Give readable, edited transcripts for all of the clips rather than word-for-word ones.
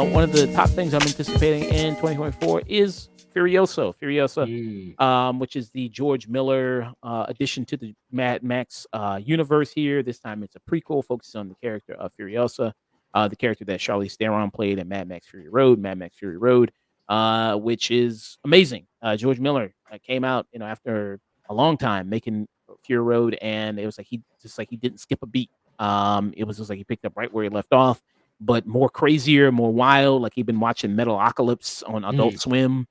One of the top things I'm anticipating in 2024 is Furiosa. Furiosa, Mm. which is the George Miller addition to the Mad Max universe here. This time it's a prequel focusing on the character of Furiosa, the character that Charlize Theron played in Mad Max Fury Road, which is amazing. George Miller came out, after a long time making Fury Road, and it was like he didn't skip a beat. It was just like he picked up right where he left off, but more crazier, more wild. Like he'd been watching Metalocalypse on Adult Mm. Swim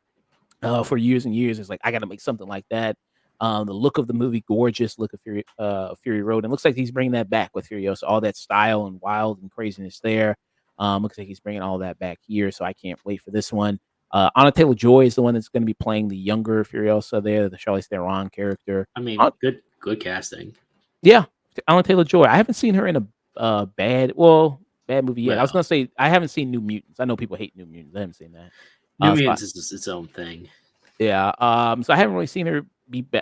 for years and years. It's like I got to make something like that. The look of the movie, gorgeous look of Fury Road, and it looks like he's bringing that back with Furiosa. All that style and wild and craziness there. Looks like he's bringing all that back here, so I can't wait for this one. Anna Taylor Joy is the one that's going to be playing the younger Furiosa there, the Charlize Theron character. I mean, good casting. Yeah, Anna Taylor Joy. I haven't seen her in a bad movie yet. I was Well, gonna say I haven't seen New Mutants. I know people hate New Mutants. I haven't seen that. New So Mutants is just its own thing. yeah. So I haven't really seen her be in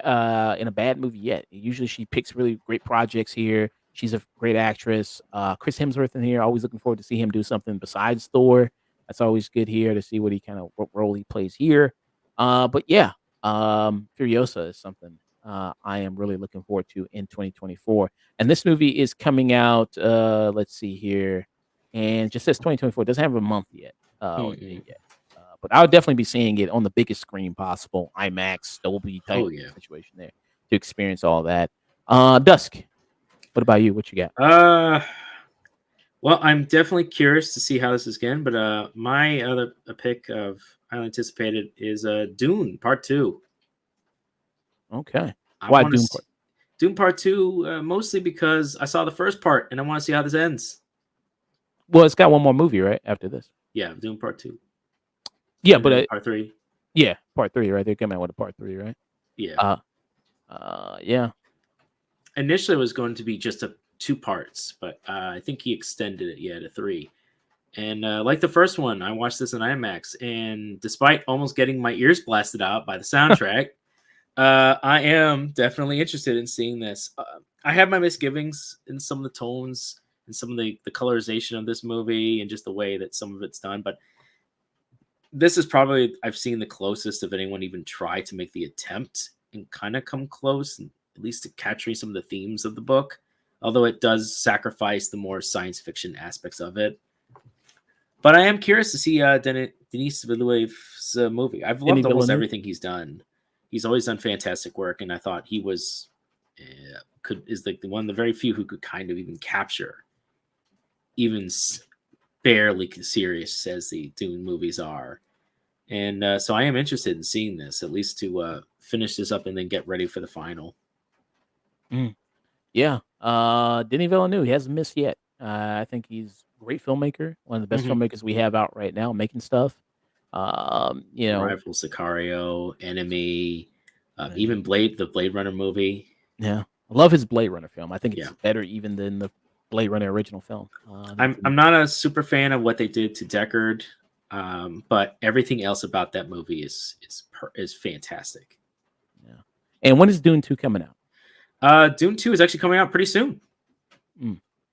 a bad movie yet. Usually she picks really great projects here. She's a great actress. Chris Hemsworth in here. Always looking forward to see him do something besides Thor. That's always good here to see what role he plays here. But yeah, Furiosa is something I am really looking forward to in 2024. And this movie is coming out. Let's see here, and just says 2024. Doesn't have a month yet or Mm-mm. date yet. But I would definitely be seeing it on the biggest screen possible, IMAX, Dolby type Oh yeah. situation there to experience all that. Dusk. What about you? What you got? Well, I'm definitely curious to see how this is going, but my other pick of highly anticipated is Dune Part 2. Okay. I Why want to Doom? see Dune Part 2 mostly because I saw the first part and I want to see how this ends. Well, it's got one more movie right after this. Yeah, Dune Part 2. Yeah, And but then Part 3. yeah, part 3, right? They're coming out with a part 3, right? Yeah. Yeah. Initially, it was going to be just 2 parts, but I think he extended it, to 3. And like the first one, I watched this in IMAX, and despite almost getting my ears blasted out by the soundtrack, I am definitely interested in seeing this. I have my misgivings in some of the tones and some of the colorization of this movie and just the way that some of it's done, but this is probably I've seen the closest of anyone even try to make the attempt and kind of come close, and at least to capturing some of the themes of the book. Although it does sacrifice the more science fiction aspects of it. But I am curious to see Denis Villeneuve's movie. I've Denis loved almost Villeneuve? everything he's done. He's always done fantastic work, and I thought he was is like one of the very few who could kind of even capture even barely serious as the Dune movies are. And so I am interested in seeing this, at least to finish this up and then get ready for the final. Yeah. Denis Villeneuve, he hasn't missed yet. I think he's a great filmmaker, one of the best Mhm. filmmakers we have out right now making stuff. You know, Arrival, Sicario, Enemy, even Enemy. the Blade Runner movie. Yeah. I love his Blade Runner film. I think it's Yeah. better even than the Blade Runner original film. I'm not a super fan of what they did to Deckard, but everything else about that movie is fantastic. Yeah. And when is Dune 2 coming out? Dune 2 is actually coming out pretty soon.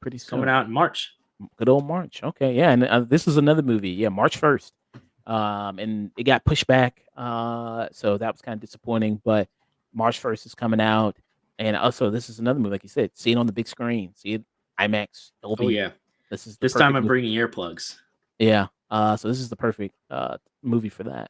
Pretty It's soon. coming out in March. Good old March. Okay, yeah, and this is another movie. Yeah, March 1st. And it got pushed back. So that was kind of disappointing. But March 1st is coming out, and also this is another movie, like you said, see it on the big screen, see it IMAX, Dolby. Oh yeah. This is the This time perfect I'm movie. bringing earplugs. Yeah. So this is the perfect movie for that.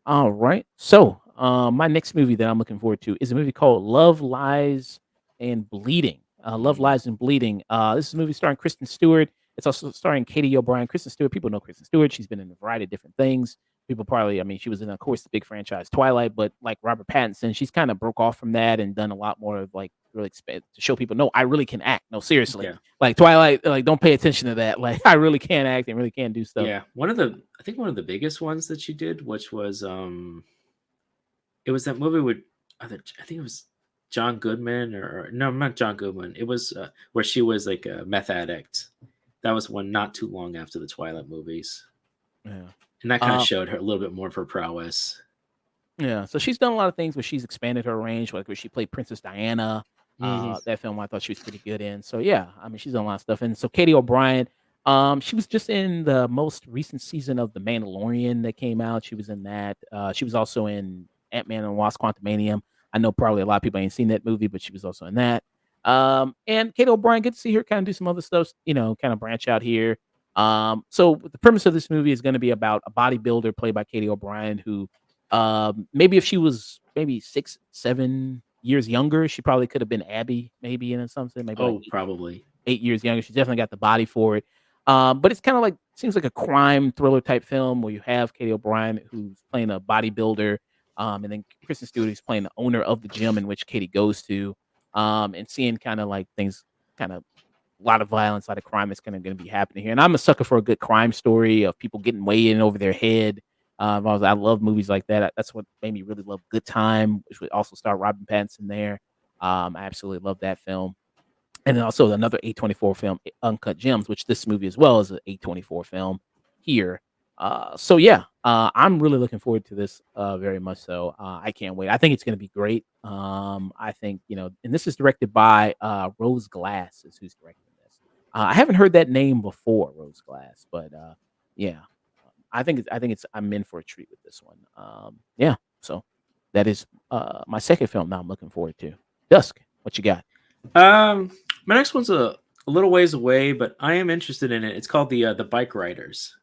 All right. So my next movie that I'm looking forward to is a movie called Love, Lies, and Bleeding. Love, Lies, and Bleeding. This is a movie starring Kristen Stewart. It's also starring Katie O'Brien. Kristen Stewart, people know Kristen Stewart. She's been in a variety of different things. People probably, I mean, she was in, of course, the big franchise Twilight, but like Robert Pattinson, she's kind of broke off from that and done a lot more of like really to show people, no, I really can act. No, seriously. Yeah. Like Twilight, like don't pay attention to that. Like I really can act and really can do stuff. Yeah. I think one of the biggest ones that she did, which was it was that movie with I think it was John Goodman or no, not John Goodman. It was where she was like a meth addict. That was one not too long after the Twilight movies. Yeah. and that kind of Um, showed her a little bit more of her prowess. Yeah, so she's done a lot of things where she's expanded her range, like where she played Princess Diana. Hmm. That film I thought she was pretty good in. So yeah, I mean she's done a lot of stuff. And so Katie O'Brien, she was just in the most recent season of The Mandalorian that came out. She was in that. She was also in Ant-Man and Wasp: Quantumanium. I know probably a lot of people ain't seen that movie, but she was also in that. And Katie O'Brien, good to see her kind of do some other stuff, kind of branch out here. So the premise of this movie is going to be about a bodybuilder played by Katie O'Brien who maybe if she was maybe 6, 7 years younger, she probably could have been Abby, maybe in some sense, maybe like Oh, probably. 8 years younger. She's definitely got the body for it. But it's kinda like seems like a crime thriller type film where you have Katie O'Brien who's playing a bodybuilder, and then Kristen Stewart is playing the owner of the gym in which Katie goes to, and seeing kinda like things kinda a lot of violence, a lot of crime that's kinda gonna be happening here, and I'm a sucker for a good crime story of people getting way in over their head. I love movies like that. That's what made me really love Good Time, which would also star Robin Pattinson there. I absolutely love that film. And then also another A24 film, Uncut Gems, which this movie as well is an A24 film here. So yeah, I'm really looking forward to this very much so. I can't wait. I think it's going to be great. I think, and this is directed by Rose Glass is who's directing this. I haven't heard that name before, Rose Glass, but yeah, I think it's I'm in for a treat with this one. Yeah, so that is my second film now I'm looking forward to. Dusk, what you got? Um, my next one's a little ways away, but I am interested in it. It's called the Bike Riders.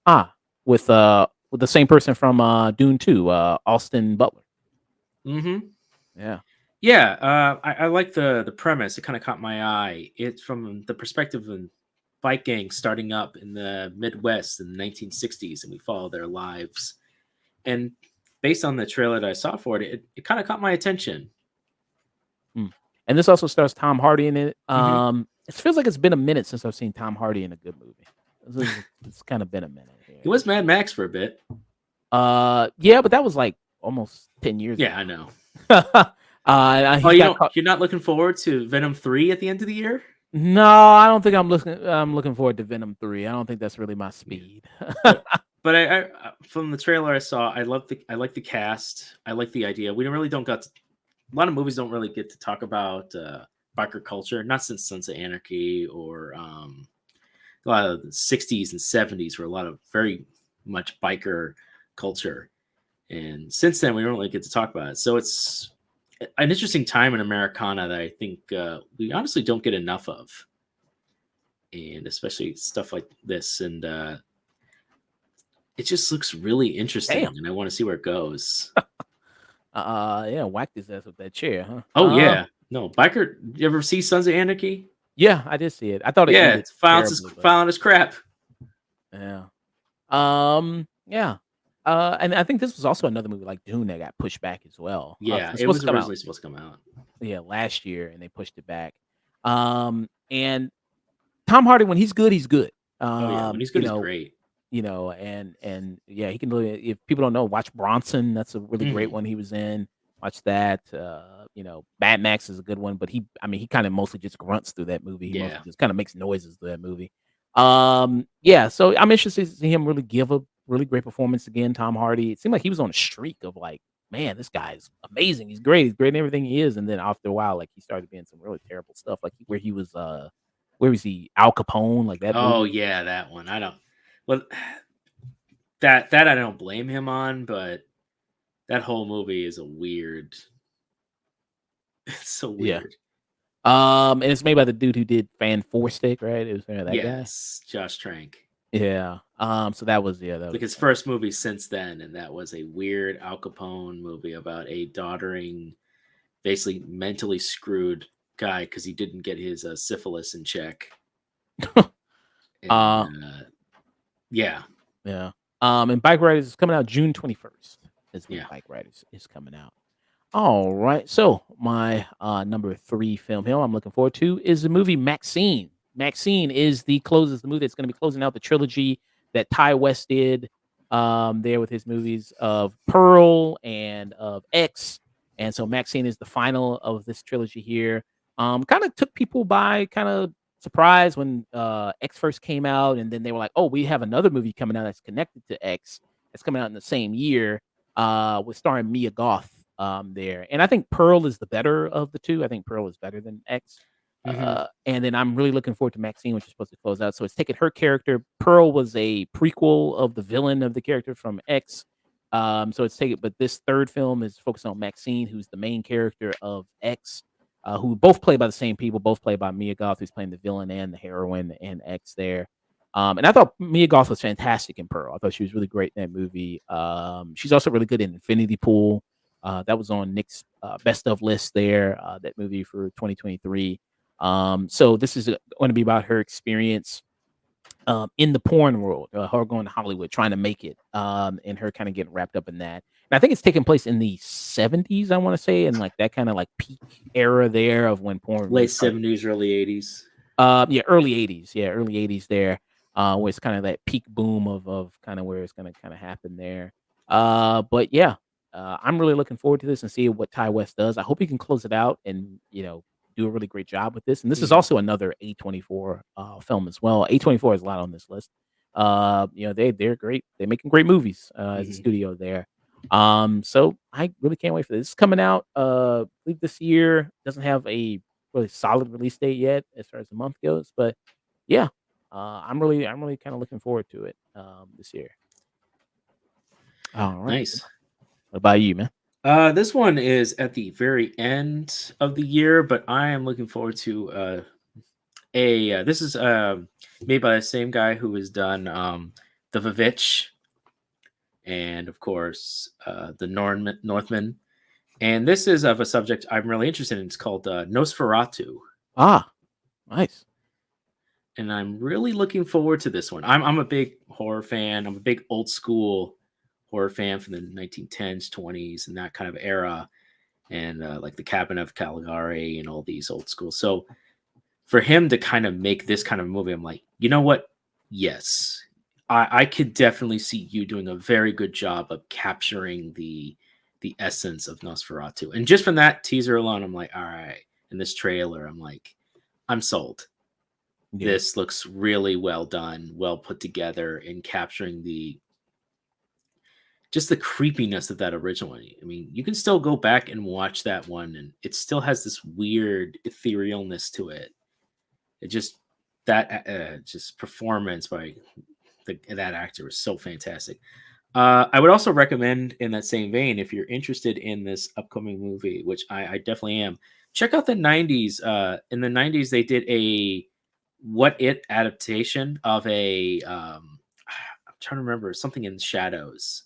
Ah, with the same person from, Dune 2, Austin Butler. Hmm. Yeah. Yeah, I like the premise. It kind of caught my eye. It's from the perspective of bike gangs starting up in the Midwest in the 1960s, and we follow their lives. And based on the trailer that I saw for it, it kind of caught my attention. Mm. And this also stars Tom Hardy in it. Hmm. It feels like it's been a minute since I've seen Tom Hardy in a good movie. It's kinda been a minute He here. was Mad Max for a bit. Yeah, but that was, like, almost 10 years Yeah, ago. I know. Oh, He's got caught. you're not looking forward to Venom 3 at the end of the year? No, I don't think I'm looking forward to Venom 3. I don't think that's really my Yeah. speed. But but from the trailer I saw, I like the cast. I like the idea. We really don't got to, a lot of movies don't really get to talk about biker culture. Not since Sons of Anarchy or a lot of the 60s and 70s were a lot of very much biker culture. And since then, we don't really get to talk about it. So it's an interesting time in Americana that I think we honestly don't get enough of, and especially stuff like this. And it just looks really Damn. interesting, and I want to see where it goes. Yeah, whacked his ass with that chair, huh? Oh yeah, no biker. You ever see Sons of Anarchy? Yeah, I did see it. I thought it Yeah, ended it's terribly, but violent as crap. yeah. Yeah. And I think this was also another movie like Dune that got pushed back as well. Yeah, It's it supposed was to come out, originally supposed to come out. yeah, last year, and they pushed it back. And Tom Hardy, when he's good, he's good. Oh yeah, when he's good, You he's know, great. and yeah, he can really. If people don't know, watch Bronson. That's a really great Hmm. one he was in. Watch that. Mad Max is a good one, but I mean, he kind of mostly just grunts through that movie. He Yeah. mostly just kind of makes noises through that movie. Yeah, so I'm interested to see him really give a really great performance again. Tom Hardy. It seemed like he was on a streak of like, man, this guy's amazing. He's great. He's great in everything he is. And then after a while, like he started being some really terrible stuff, like where was he? Al Capone, like that Oh movie. yeah, that one. I don't. Well, that I don't blame him on, but that whole movie is a weird. It's so Yeah. weird. And it's made by the dude who did Fan Four Stick, right? It was that guy. Yes, Josh Trank. Yeah. So that was that Like was his first movie since then, and that was a weird Al Capone movie about a doddering, basically mentally screwed guy because he didn't get his syphilis in check. And uh yeah, yeah. And Bike Riders is coming out June 21st. Is when yeah. Bike Riders is coming out. All right. So my number three film here I'm looking forward to is the movie Maxine. Maxine is the movie that's going to be closing out the trilogy that Ty West did there with his movies of Pearl and of X. And so Maxine is the final of this trilogy here. Kind of took people by kind of surprised when X first came out, and then they were like, "Oh, we have another movie coming out that's connected to X. That's coming out in the same year, with starring Mia Goth there." And I think Pearl is the better of the two. I think Pearl is better than X. Hmm. And then I'm really looking forward to Maxine, which is supposed to close out. So it's taking her character. Pearl was a prequel of the villain of the character from X. So it's taken, but this third film is focused on Maxine, who's the main character of X, who both played by the same people, both played by Mia Goth, who's playing the villain and the heroine in X there. And I thought Mia Goth was fantastic in Pearl. I thought she was really great in that movie. She's also really good in Infinity Pool. That was on Nick's best of list there, that movie for 2023. So this is going to be about her experience in the porn world, her going to Hollywood, trying to make it, and her kind of getting wrapped up in that. And I think it's taking place in the 70s, I want to say, and like that kind of like peak era there of when porn really Late started. 70s, early 80s. Yeah, early 80s. Yeah, early 80s there. Where it's kind of that peak boom of kind of where it's gonna kind of happen there. But yeah, I'm really looking forward to this and see what Ty West does. I hope he can close it out and do a really great job with this. And this is Hmm. also another A24 film as well. A24 has a lot on this list. They're great. They're making great movies as a Hmm. studio there. So I really can't wait for this. It's coming out I believe this year. Doesn't have a really solid release date yet as far as the month goes, but yeah, I'm really kind of looking forward to it this year. All right. Nice. What about you, man? This one is at the very end of the year, but I am looking forward to a. This is made by the same guy who has done the Vivitch and of course the Northman. And this is of a subject I'm really interested in. It's called Nosferatu, Ah, nice. and I'm really looking forward to this one. I'm a big horror fan. I'm a big old school horror fan from the 1910s, 20s, and that kind of era, and like the Cabin of Caligari and all these old school. So for him to kind of make this kind of movie, I'm like, you know what? Yes, I could definitely see you doing a very good job of capturing the essence of Nosferatu. And just from that teaser alone, I'm like, all right. In this trailer, I'm like, I'm sold. Yeah. This looks really well done, well put together in capturing the just the creepiness of that original one. I mean, you can still go back and watch that one, and it still has this weird etherealness to it. It just that just performance by that actor was so fantastic. I would also recommend, in that same vein, if you're interested in this upcoming movie, which I definitely am, check out the '90s. In the '90s, they did a What It adaptation of a. I'm trying to remember something in Shadows,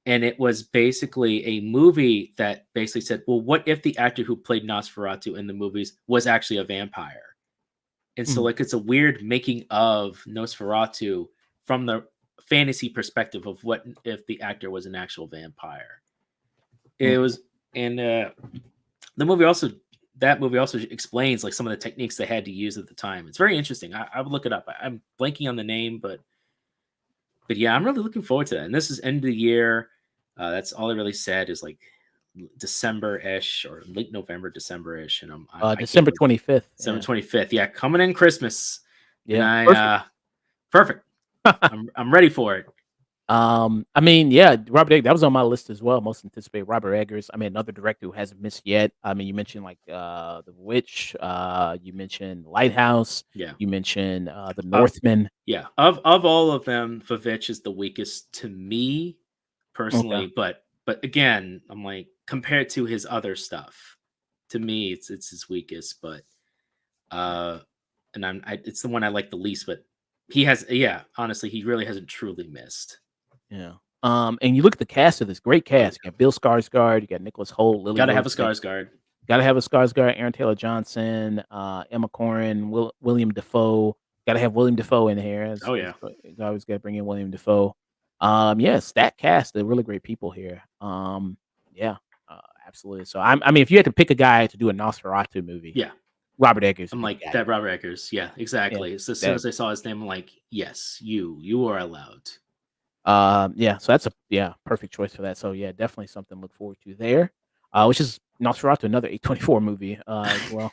and it was basically a movie that basically said, "Well, what if the actor who played Nosferatu in the movies was actually a vampire?" And so, Mhm. like, it's a weird making of Nosferatu from the fantasy perspective of what if the actor was an actual vampire. It Okay. was, and the movie also that movie also explains like some of the techniques they had to use at the time. It's very interesting. I would look it up. I'm blanking on the name, but yeah, I'm really looking forward to that. And this is end of the year. That's all I really said is like December-ish or late November, December-ish, and I can't December wait. 25th. December Yeah. 25th. Yeah, coming in Christmas. And Yeah. Perfect. perfect. I'm ready for it. I mean, yeah, Robert Eggers, that was on my list as well. Most anticipated Robert Eggers. I mean, another director who hasn't missed yet. I mean, you mentioned like The Witch, you mentioned Lighthouse, Yeah. you mentioned The Uh, Northman. yeah. Of all of them, Vivitch is the weakest to me Okay. personally, but again, I'm like compared to his other stuff, to me it's his weakest, but uh and it's the one I like the least, but he has yeah, honestly, he really hasn't truly missed. Yeah. And you look at the cast of this great Oh cast. You yeah. got Bill Skarsgård, you got Nicholas Hoult, Lily Got to have a Rose Depp. Skarsgård. Gotta have a Skarsgård, Aaron Taylor Johnson, Emma Corrin, William Defoe. Gotta have William Defoe in here. Oh yeah. You always gotta bring in William Defoe. Yeah, stacked cast. They're really great people here. Yeah, absolutely. So I mean, if you had to pick a guy to do a Nosferatu movie, Yeah. Robert Eggers I'm would be like the guy to that do Robert Eggers. Yeah, it. Yeah, exactly. So as soon that. as I saw his name, I'm like, yes, you are allowed. Yeah. So that's a perfect choice for that. So yeah, definitely something to look forward to there. Which is Nosferatu, another A24 movie as well.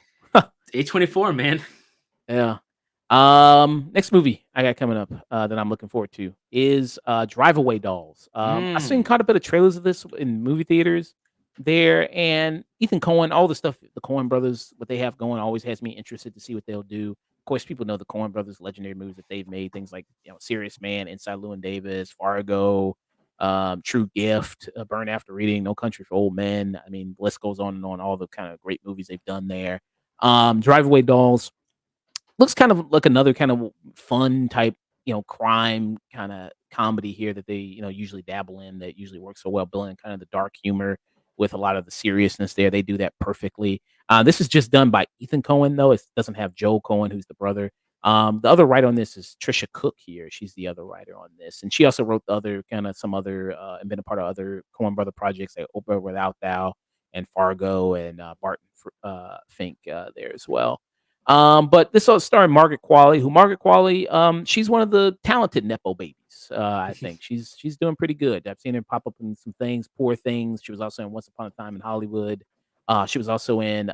A24, man. Yeah. Next movie I got coming up, that I'm looking forward to is, Drive Away Dolls. I've seen Mm. quite a bit of trailers of this in movie theaters there, and Ethan Coen, all the stuff the Coen brothers, what they have going always has me interested to see what they'll do. Of course, people know the Coen brothers legendary movies that they've made, things like, Serious Man, Inside Llewyn Davis, Fargo, True Gift, Burn After Reading, No Country for Old Men. I mean, the list goes on and on, all the kind of great movies they've done there. Drive Away Dolls looks kind of like another kind of fun type, crime kinda comedy here that they, usually dabble in that usually works so well, blending kind of the dark humor with a lot of the seriousness there. They do that perfectly. This is just done by Ethan Cohen, though. It doesn't have Joel Cohen, who's the brother. The other writer on this is Trisha Cook here. She's the other writer on this, and she also wrote the other kinda some other, and been a part of other Coen brother projects like Oprah Without Thou and Fargo and, Barton Fink, there as well. But this all starring Margaret Qualley, who Margaret Qualley, she's one of the talented nepo babies. I think she's doing pretty good. I've seen her pop up in some things, Poor Things. She was also in Once Upon a Time in Hollywood. She was also in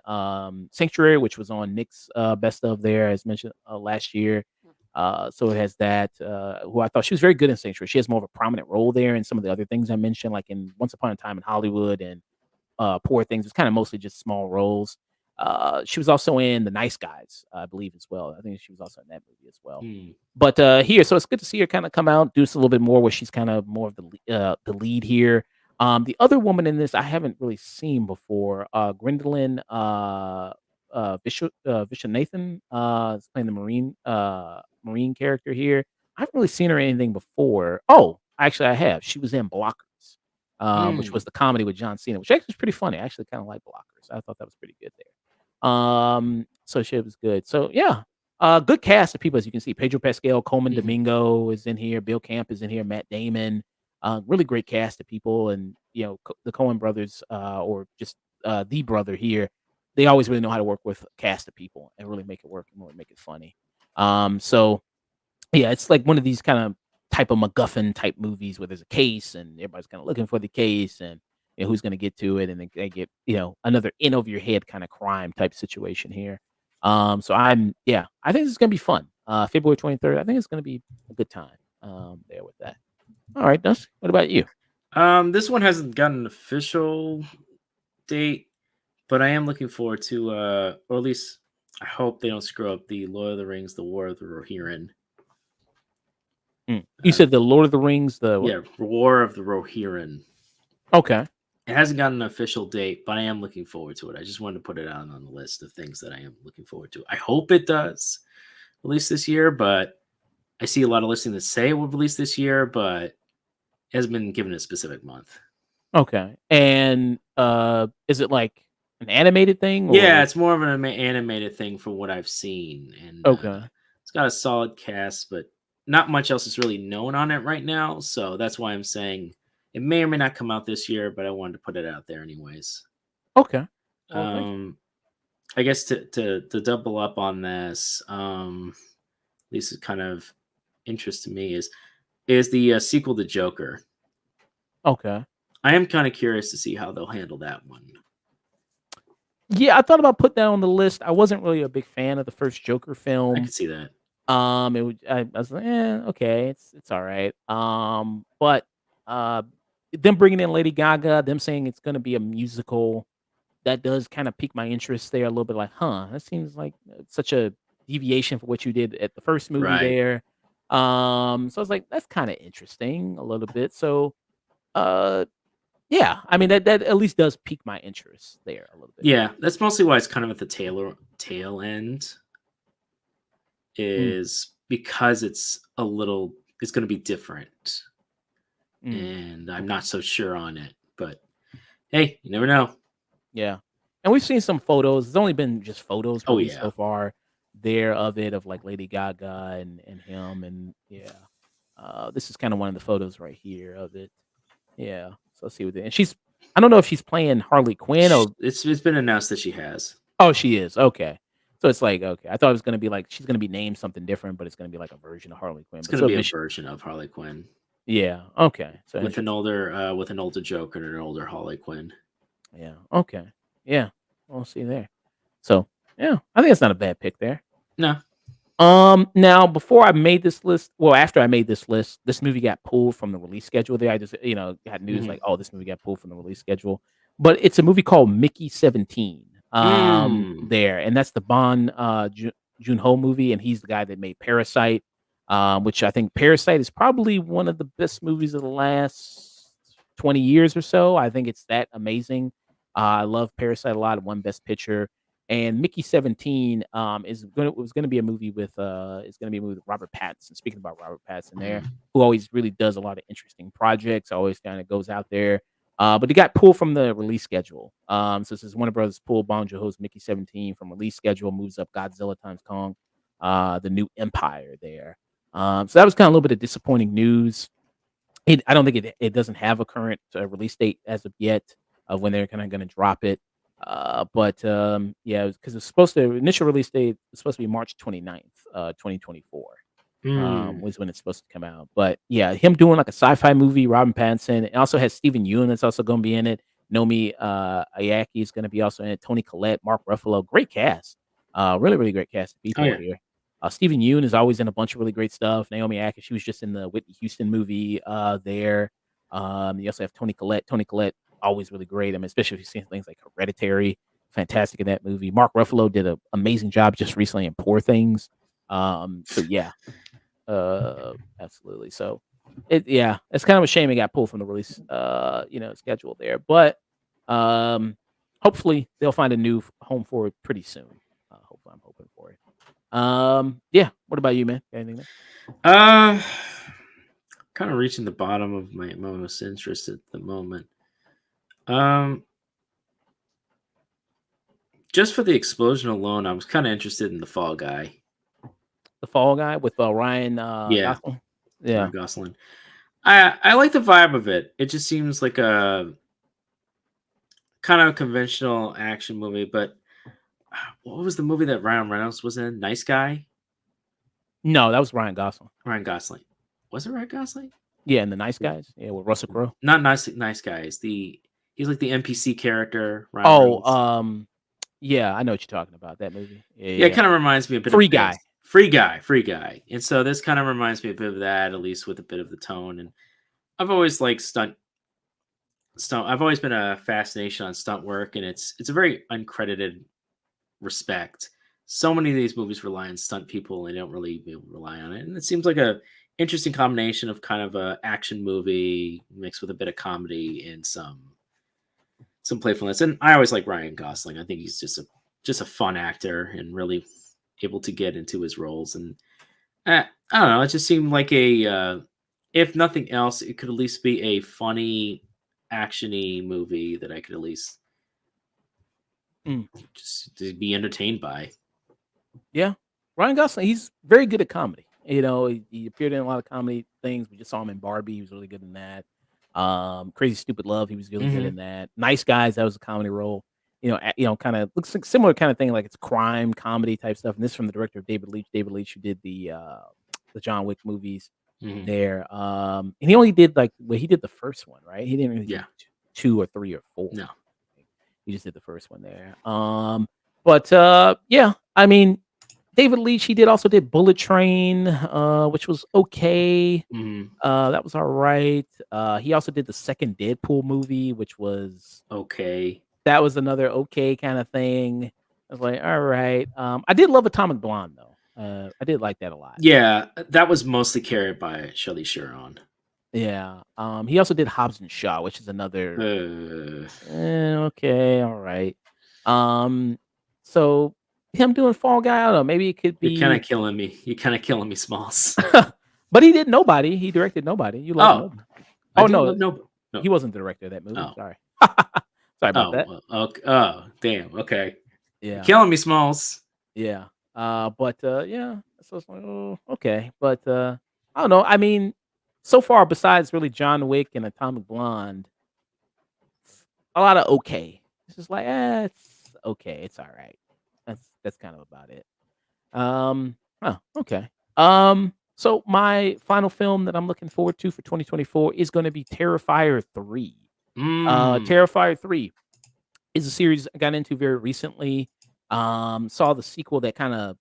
Sanctuary, which was on Nick's best of there, as mentioned last year. So it has that. Who I thought she was very good in Sanctuary. She has more of a prominent role there in some of the other things I mentioned, like in Once Upon a Time in Hollywood and Poor Things. It's kind of mostly just small roles. She was also in The Nice Guys, I believe, as well. I think she was also in that movie as well. Mm. But here, so it's good to see her kind of come out, do a little bit more where she's kind of more of the lead here. The other woman in this I haven't really seen before, Gwendolyn Vishanathan, is playing the Marine character here. I haven't really seen her in anything before. Oh, actually, I have. She was in Blockers, which was Mm. the comedy with John Cena, which actually was pretty funny. I actually kind of like Blockers. I thought that was pretty good there. So she was good. So yeah, good cast of people as you can see. Pedro Pascal, Coleman Mhm. Domingo is in here. Bill Camp is in here. Matt Damon. Really great cast of people, and the Cohen brothers, or just the brother here. They always really know how to work with a cast of people and really make it work and really make it funny. So yeah, it's like one of these kind of type of MacGuffin type movies where there's a case and everybody's kind of looking for the case and who's going to get to it, and then they get another in over your head kind of crime type situation here. So yeah, I think this is going to be fun. February 23rd, I think it's going to be a good time. There with that. All right, Dust. What about you? This one hasn't got an official date, but I am looking forward to, or at least I hope they don't screw up the Lord of the Rings: The War of the Rohirrim. You Uh, said the Lord of the Rings. The what? yeah, War of the Rohirrim. Okay. It hasn't got an official date, but I am looking forward to it. I just wanted to put it out on the list of things that I am looking forward to. I hope it does release this year, but I see a lot of listings that say it will release this year, but it hasn't been given a specific month. Okay. And is it like an animated thing or Yeah, it's more of an animated thing from what I've seen, and okay? it's got a solid cast, but not much else is really known on it right now. So that's why I'm saying it may or may not come out this year, but I wanted to put it out there anyways. Okay. Well, thanks. Um, I guess to double up on this, at least it kind of interest to me is the sequel to Joker. Okay. I am kind of curious to see how they'll handle that one. Yeah, I thought about putting that on the list. I wasn't really a big fan of the first Joker I film. could see that. It would, I was like, okay, it's all right. But uh, them bringing in Lady Gaga, them saying it's going to be a musical, that does kind of pique my interest there a little bit. Like, huh, that seems like such a deviation from what you did at the first movie Right. there. So I was like, that's kind of interesting a little bit. So, uh, yeah, I mean that at least does pique my interest there a little bit. Yeah, that's mostly why it's kind of at the tail end Mm, is because it's going to be different, mm, and I'm okay. not so sure on it. But hey, you never know. Yeah. And we've seen some photos. It's only been just photos Oh released yeah, so far there of it, of like Lady Gaga and him. And yeah. This is kind of one of the photos right here of it. Yeah. So let's see what and I don't know if she's playing Harley Quinn or it's been announced that she has. oh she is. Okay. So it's like, okay. I thought it was gonna be like she's gonna be named something different, but it's gonna be like a version of Harley Quinn. It's But going to so be a Mich- version of Harley Quinn yeah, okay. So interesting. with an older Joker and an older Harley Quinn. Yeah. Okay. Yeah. We'll see there. So yeah, I think it's not a bad pick there. No, Now before I made this list, well, after I made this list, this movie got pulled from the release schedule there. I just, had news Mhm. like, oh, this movie got pulled from the release schedule. But it's a movie called Mickey 17. Mm. There, and that's the Bond Joon-ho movie, and he's the guy that made Parasite, which I think Parasite is probably one of the best movies of the last 20 years or so. I think it's that amazing. I love Parasite a lot. It won Best Picture. And Mickey 17 was gonna be a movie with Robert Pattinson. Speaking about Robert Pattinson there, Mhm. who always really does a lot of interesting projects, always kind of goes out there. But it got pulled from the release schedule. So since Warner Brothers pulled Bong Joon-ho's Mickey 17 from release schedule, moves up Godzilla times Kong, the new Empire there. So that was kind of a little bit of disappointing news. I don't think it doesn't have a current release date as of yet of when they're kind of going to drop it. But yeah, because it's supposed to initial release date was supposed to be March 29th, 2024 Mm. was when it's supposed to come out. But yeah, him doing like a sci-fi movie, Robin Pattinson. It also has Stephen Yeun that's also going to be in it. Nomi Ayaki is going to be also in it. Tony Collette, Mark Ruffalo, great cast. Really, really great cast of Oh people yeah. here. Stephen Yeun is always in a bunch of really great stuff. Naomi Ackie, she was just in the Whitney Houston movie there. You also have Tony Collette. Tony Collette, always really great. I mean, especially if you've seen things like Hereditary, fantastic in that movie. Mark Ruffalo did an amazing job just recently in Poor Things. So yeah, absolutely. So it's kind of a shame it got pulled from the release schedule there. But hopefully they'll find a new home for it pretty soon. Hopefully I'm hoping for it. Yeah. What about you, man? Got anything there? Uh, kind of reaching the bottom of my most interest at the moment. Um, just for the explosion alone, I was kind of interested in the Fall Guy. The Fall Guy with Ryan Yeah, Gosling? Yeah. Ryan Gosling. I like the vibe of it. It just seems like a kind of conventional action movie. But what was the movie that Ryan Reynolds was in? Nice Guy. No, that was Ryan Gosling. Ryan Gosling. Was it Ryan Gosling? Yeah, and The Nice Guys. Yeah, with Russell Crowe. Not Nice Guys. He's like the NPC character. Ryan Oh, Reynolds. yeah, I know what you're talking about. That movie. Yeah, Yeah, yeah, it yeah. kind of reminds me a bit Free of Guy. this. Free Guy. And so this kind of reminds me a bit of that, at least with a bit of the tone. And I've always liked stunt. I've always been a fascination on stunt work, and it's a very uncredited respect. So many of these movies rely on stunt people, and they don't really rely on it. And it seems like a interesting combination of kind of a action movie mixed with a bit of comedy and some playfulness. And I always like Ryan Gosling. I think he's just a fun actor and really able to get into his roles. And I don't know, it just seemed like if nothing else, it could at least be a funny, actiony movie that I could at least Mm. just to be entertained by. Yeah. Ryan Gosling, he's very good at comedy. He appeared in a lot of comedy things. We just saw him in Barbie. He was really good in that. Crazy Stupid Love, he was really good Hmm. in that. Nice Guys, that was a comedy role. Kind of looks like similar kind of thing, like it's crime comedy type stuff. And this is from the director of David Leitch. David Leitch, who did the John Wick movies Hmm. there. And he only did he did the first one, right? He didn't really do Yeah. two or three or four. No. He just did the first one there. But yeah, I mean, David Leitch, he did Bullet Train, which was okay. Hmm. That was all right. He also did the second Deadpool movie, which was Okay. that was another okay kind of thing. I was like, all right. I did love Atomic Blonde though. I did like that a lot. Yeah, that was mostly carried by Charlize Theron. Yeah. He also did Hobbs and Shaw, which is another Uh, okay, all right. Um, so him doing Fall Guy, I don't know. Maybe it could you're kind be, of killing me. You're kind of killing me, Smalls. but he did Nobody. He directed Nobody. You love Oh, Nobody. I Oh do no, love no. he wasn't the director of that movie. Oh, Sorry. Sorry about oh, that. okay. Oh, damn. Okay, you're Yeah, killing me, Smalls. yeah. But yeah. So it's like, oh, okay. But I don't know. I mean, so far besides really John Wick and Atomic Blonde, a lot of okay. It's just like, it's okay. It's all right. That's kind of about it. Okay. So my final film that I'm looking forward to for 2024 is going to be Terrifier 3. Mm. Terrifier 3 is a series I got into very recently. Saw the sequel that kind of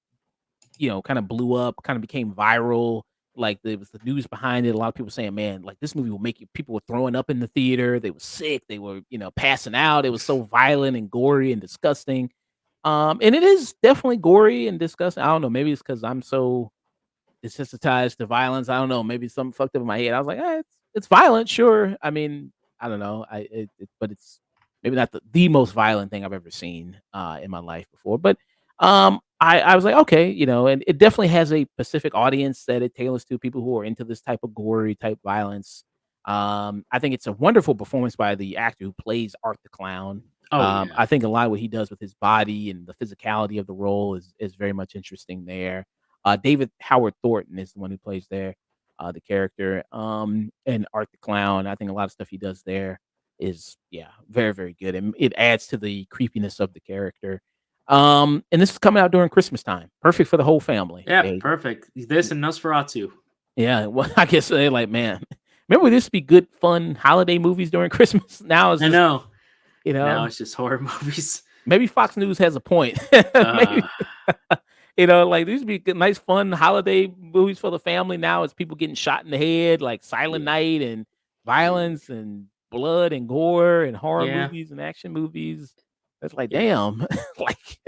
kind of blew up, kind of became viral. Like there was the news behind it. A lot of people saying, "Man, like this movie will make you." People were throwing up in the theater. They were sick. They were, passing out. It was so violent and gory and disgusting. And it is definitely gory and disgusting. I don't know. Maybe it's because I'm so desensitized to violence. I don't know. Maybe something fucked up in my head. I was like, it's violent, sure. I mean, I don't know. But it's maybe not the most violent thing I've ever seen in my life before. But I was like, okay, and it definitely has a specific audience that it tailors to, people who are into this type of gory type violence. I think it's a wonderful performance by the actor who plays Art the Clown. Oh yeah. I think a lot of what he does with his body and the physicality of the role is very much interesting there. David Howard Thornton is the one who plays there, the character, and Art the Clown. I think a lot of stuff he does there is, yeah, very, very good, and it adds to the creepiness of the character. And this is coming out during Christmas time, perfect for the whole family. Yeah, perfect. This and Nosferatu. Yeah, well, I guess they're like, man, remember this would be good, fun holiday movies during Christmas. Now it's I just, know. you Now know, it's just horror movies. maybe Fox News has a point. Uh, Maybe like these would be good, nice, fun holiday movies for the family. Now it's people getting shot in the head, like Silent yeah, Night and yeah, violence and blood and gore and horror yeah, movies and action movies. That's like, yeah, damn, like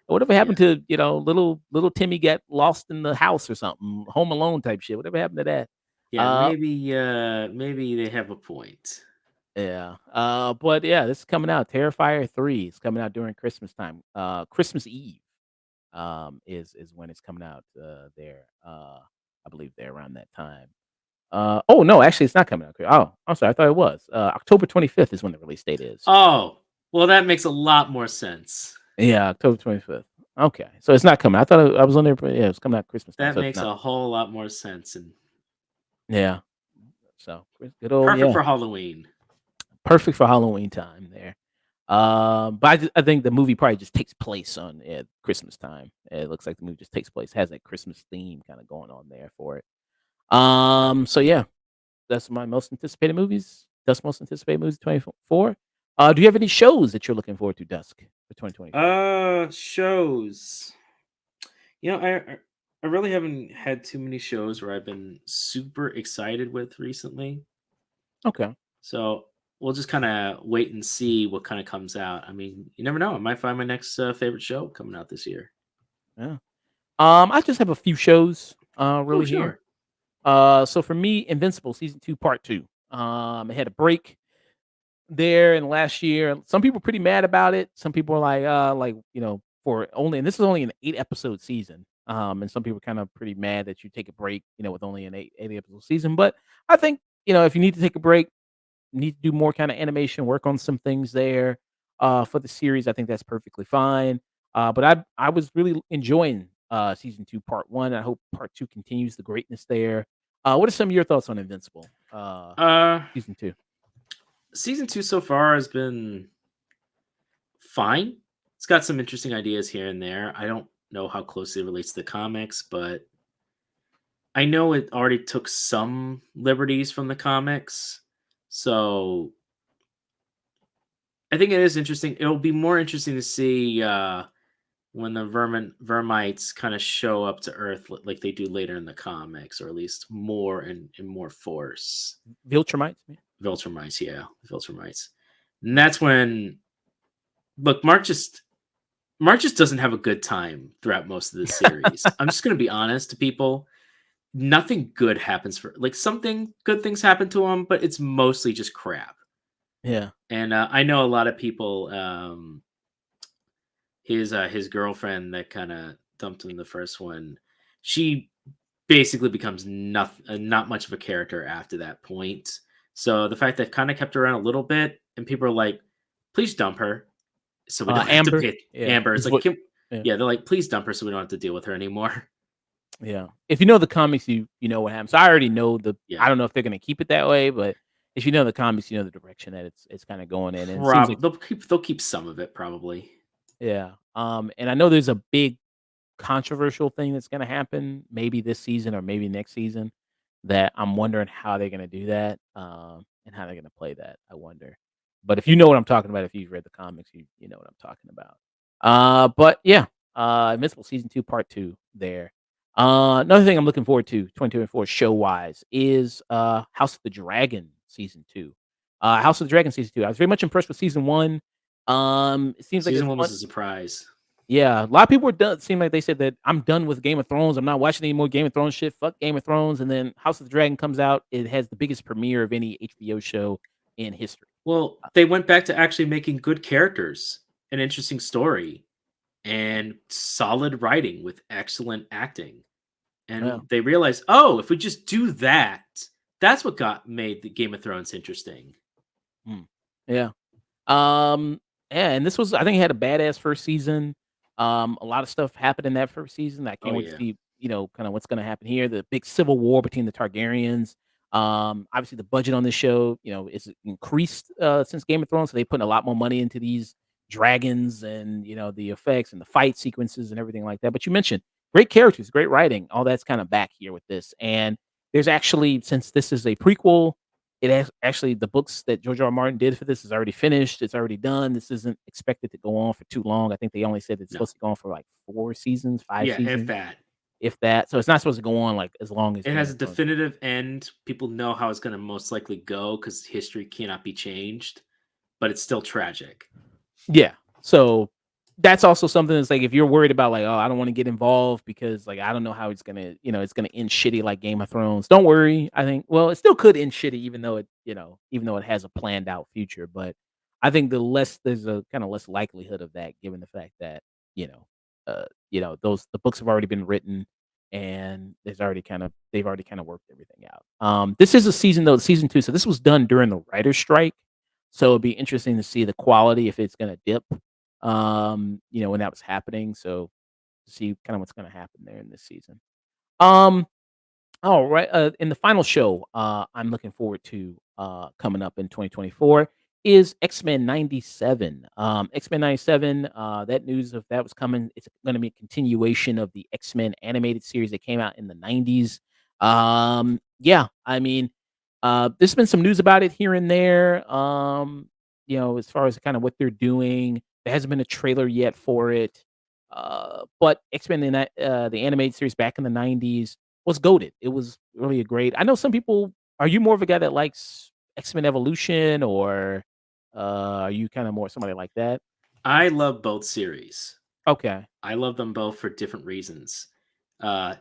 whatever yeah. happened to little Timmy get lost in the house or something, Home Alone type shit. Whatever happened to that? Yeah, Uh, maybe they have a point. yeah. But yeah, this is coming out. Terrifier 3 is coming out during Christmas time. Christmas Eve. Is when it's coming out, there, I believe they're around that time. Oh, no, actually, it's not coming out. Oh, I'm sorry, I thought it was. October 25th is when the release date is. Oh, well, that makes a lot more sense. Yeah, October 25th. Okay, so it's not coming. I thought I was on there, but yeah, it's coming out Christmas time, That so it's makes not. a whole lot more sense and Yeah, so good old, perfect yeah, for Halloween. perfect for Halloween time there. But I think the movie probably just takes place on at Christmas time. It looks like the movie just takes place, has that Christmas theme kind of going on there for it. So yeah, that's my most anticipated movies. That's most anticipated movies 24. Do you have any shows that you're looking forward to, Dusk, for 2024? Shows. You know, I really haven't had too many shows where I've been super excited with recently. Okay. So we'll just kind of wait and see what kind of comes out. I mean, you never know. I might find my next favorite show coming out this year. Yeah. I just have a few shows, Oh, really here. sure. So for me, Invincible season 2, part 2. It had a break there in last year. Some people pretty mad about it. Some people are like, for only, and this is only an 8 episode season. And some people kind of pretty mad that you take a break, with only an eight episode season. But I think, if you need to take a break, need to do more kind of animation, work on some things there for the series. I think that's perfectly fine. But I was really enjoying season 2, part 1. I hope part 2 continues the greatness there. What are some of your thoughts on Invincible Uh, season 2? season two so far has been fine. It's got some interesting ideas here and there. I don't know how closely it relates to the comics, but I know it already took some liberties from the comics. So I think it is interesting. It'll be more interesting to see when the vermites kind of show up to Earth like they do later in the comics, or at least more in more force. Viltrumites? Yeah. Viltrumites, yeah, Viltrumites, and that's when look Mark just doesn't have a good time throughout most of the series. I'm just gonna be honest to people. Nothing good happens for like something good things happen to him, but it's mostly just crap. Yeah. And I know a lot of people. His girlfriend that kind of dumped him in the first one, she basically becomes not much of a character after that point. So the fact that kind of kept her around a little bit, and people are like, "Please dump her," so we don't have to Amber. pay Yeah. Amber. It's Is like, what Yeah. yeah, they're like, "Please dump her so we don't have to deal with her anymore." Yeah. If you know the comics, you know what happens. I already know I Yeah, don't know if they're gonna keep it that way, but if you know the comics, you know the direction that it's kinda going in, and it seems probably like, they'll keep some of it probably. yeah. And I know there's a big controversial thing that's gonna happen maybe this season or maybe next season that I'm wondering how they're gonna do that, and how they're gonna play that, I wonder. But if you know what I'm talking about, if you've read the comics, you know what I'm talking about. But yeah. Invincible season 2, part 2 there. Another thing I'm looking forward to 2024 show wise is House of the Dragon season 2. House of the Dragon season 2. I was very much impressed with season 1. It seems like Season it's one fun. was a surprise. Yeah, a lot of people were done. Seemed like they said that I'm done with Game of Thrones. I'm not watching any more Game of Thrones shit. Fuck Game of Thrones. And then House of the Dragon comes out. It has the biggest premiere of any HBO show in history. Well, they went back to actually making good characters, an interesting story, and solid writing with excellent acting. Yeah. And they realized, oh, if we just do that, that's what got made the Game of Thrones interesting. Mm. Yeah. Um, yeah, and this was I think it had a badass first season. A lot of stuff happened in that first season. I Oh can't wait to yeah. see, kind of what's going to happen here. The big civil war between the Targaryens. Obviously the budget on this show, is increased since Game of Thrones, so they put a lot more money into these dragons and the effects and the fight sequences and everything like that. But you mentioned great characters, great writing, all that's kind of back here with this. And there's actually, since this is a prequel, it has actually the books that George R. R. Martin did for this is already finished. It's already done. This isn't expected to go on for too long. I think they only said it's No. supposed to go on for like 4 seasons, 5 Yeah, if seasons, that. if that. So it's not supposed to go on like as long as It Game has of a Thrones. definitive end. People know how it's going to most likely go because history cannot be changed, but it's still tragic. Yeah. So that's also something that's like if you're worried about like, oh, I don't want to get involved because like I don't know how it's gonna, it's gonna end shitty like Game of Thrones. Don't worry. I think it still could end shitty even though it has a planned out future. But I think there's a kind of less likelihood of that given the fact that, the books have already been written and they've already kind of worked everything out. This is a season though, season 2. So this was done during the writer's strike. So it'd be interesting to see the quality if it's gonna dip, when that was happening. So see kind of what's gonna happen there in this season. Um, all right. In the final show, I'm looking forward to coming up in 2024 is X-Men 97. X-Men 97. That news of that was coming. It's going to be a continuation of the X-Men animated series that came out in the 90s. Yeah, I mean, there's been some news about it here and there. As far as kind of what they're doing, there hasn't been a trailer yet for it. But X-Men in the animated series back in the 90s was goated. It was really a great. I know some people. Are you more of a guy that likes X-Men Evolution, or are you kind of more somebody like that? I love both series. Okay. I love them both for different reasons. Uh,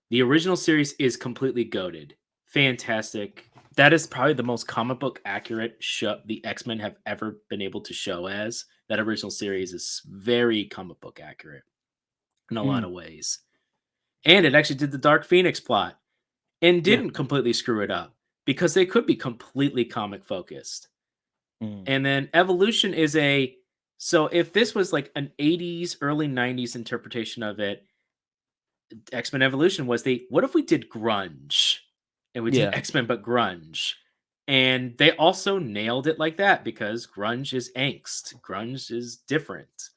the original series is completely goated. Fantastic. That is probably the most comic book accurate show the X-Men have ever been able to show as. That original series is very comic book accurate in a lot Mm, of ways. And it actually did the Dark Phoenix plot and yeah. didn't completely screw it up because they could be completely comic focused. Mm, And then Evolution is so if this was like an 80s, early 90s interpretation of it, X-Men Evolution was what if we did grunge? And we did yeah. X-Men but grunge. And they also nailed it like that because grunge is angst. Grunge is different.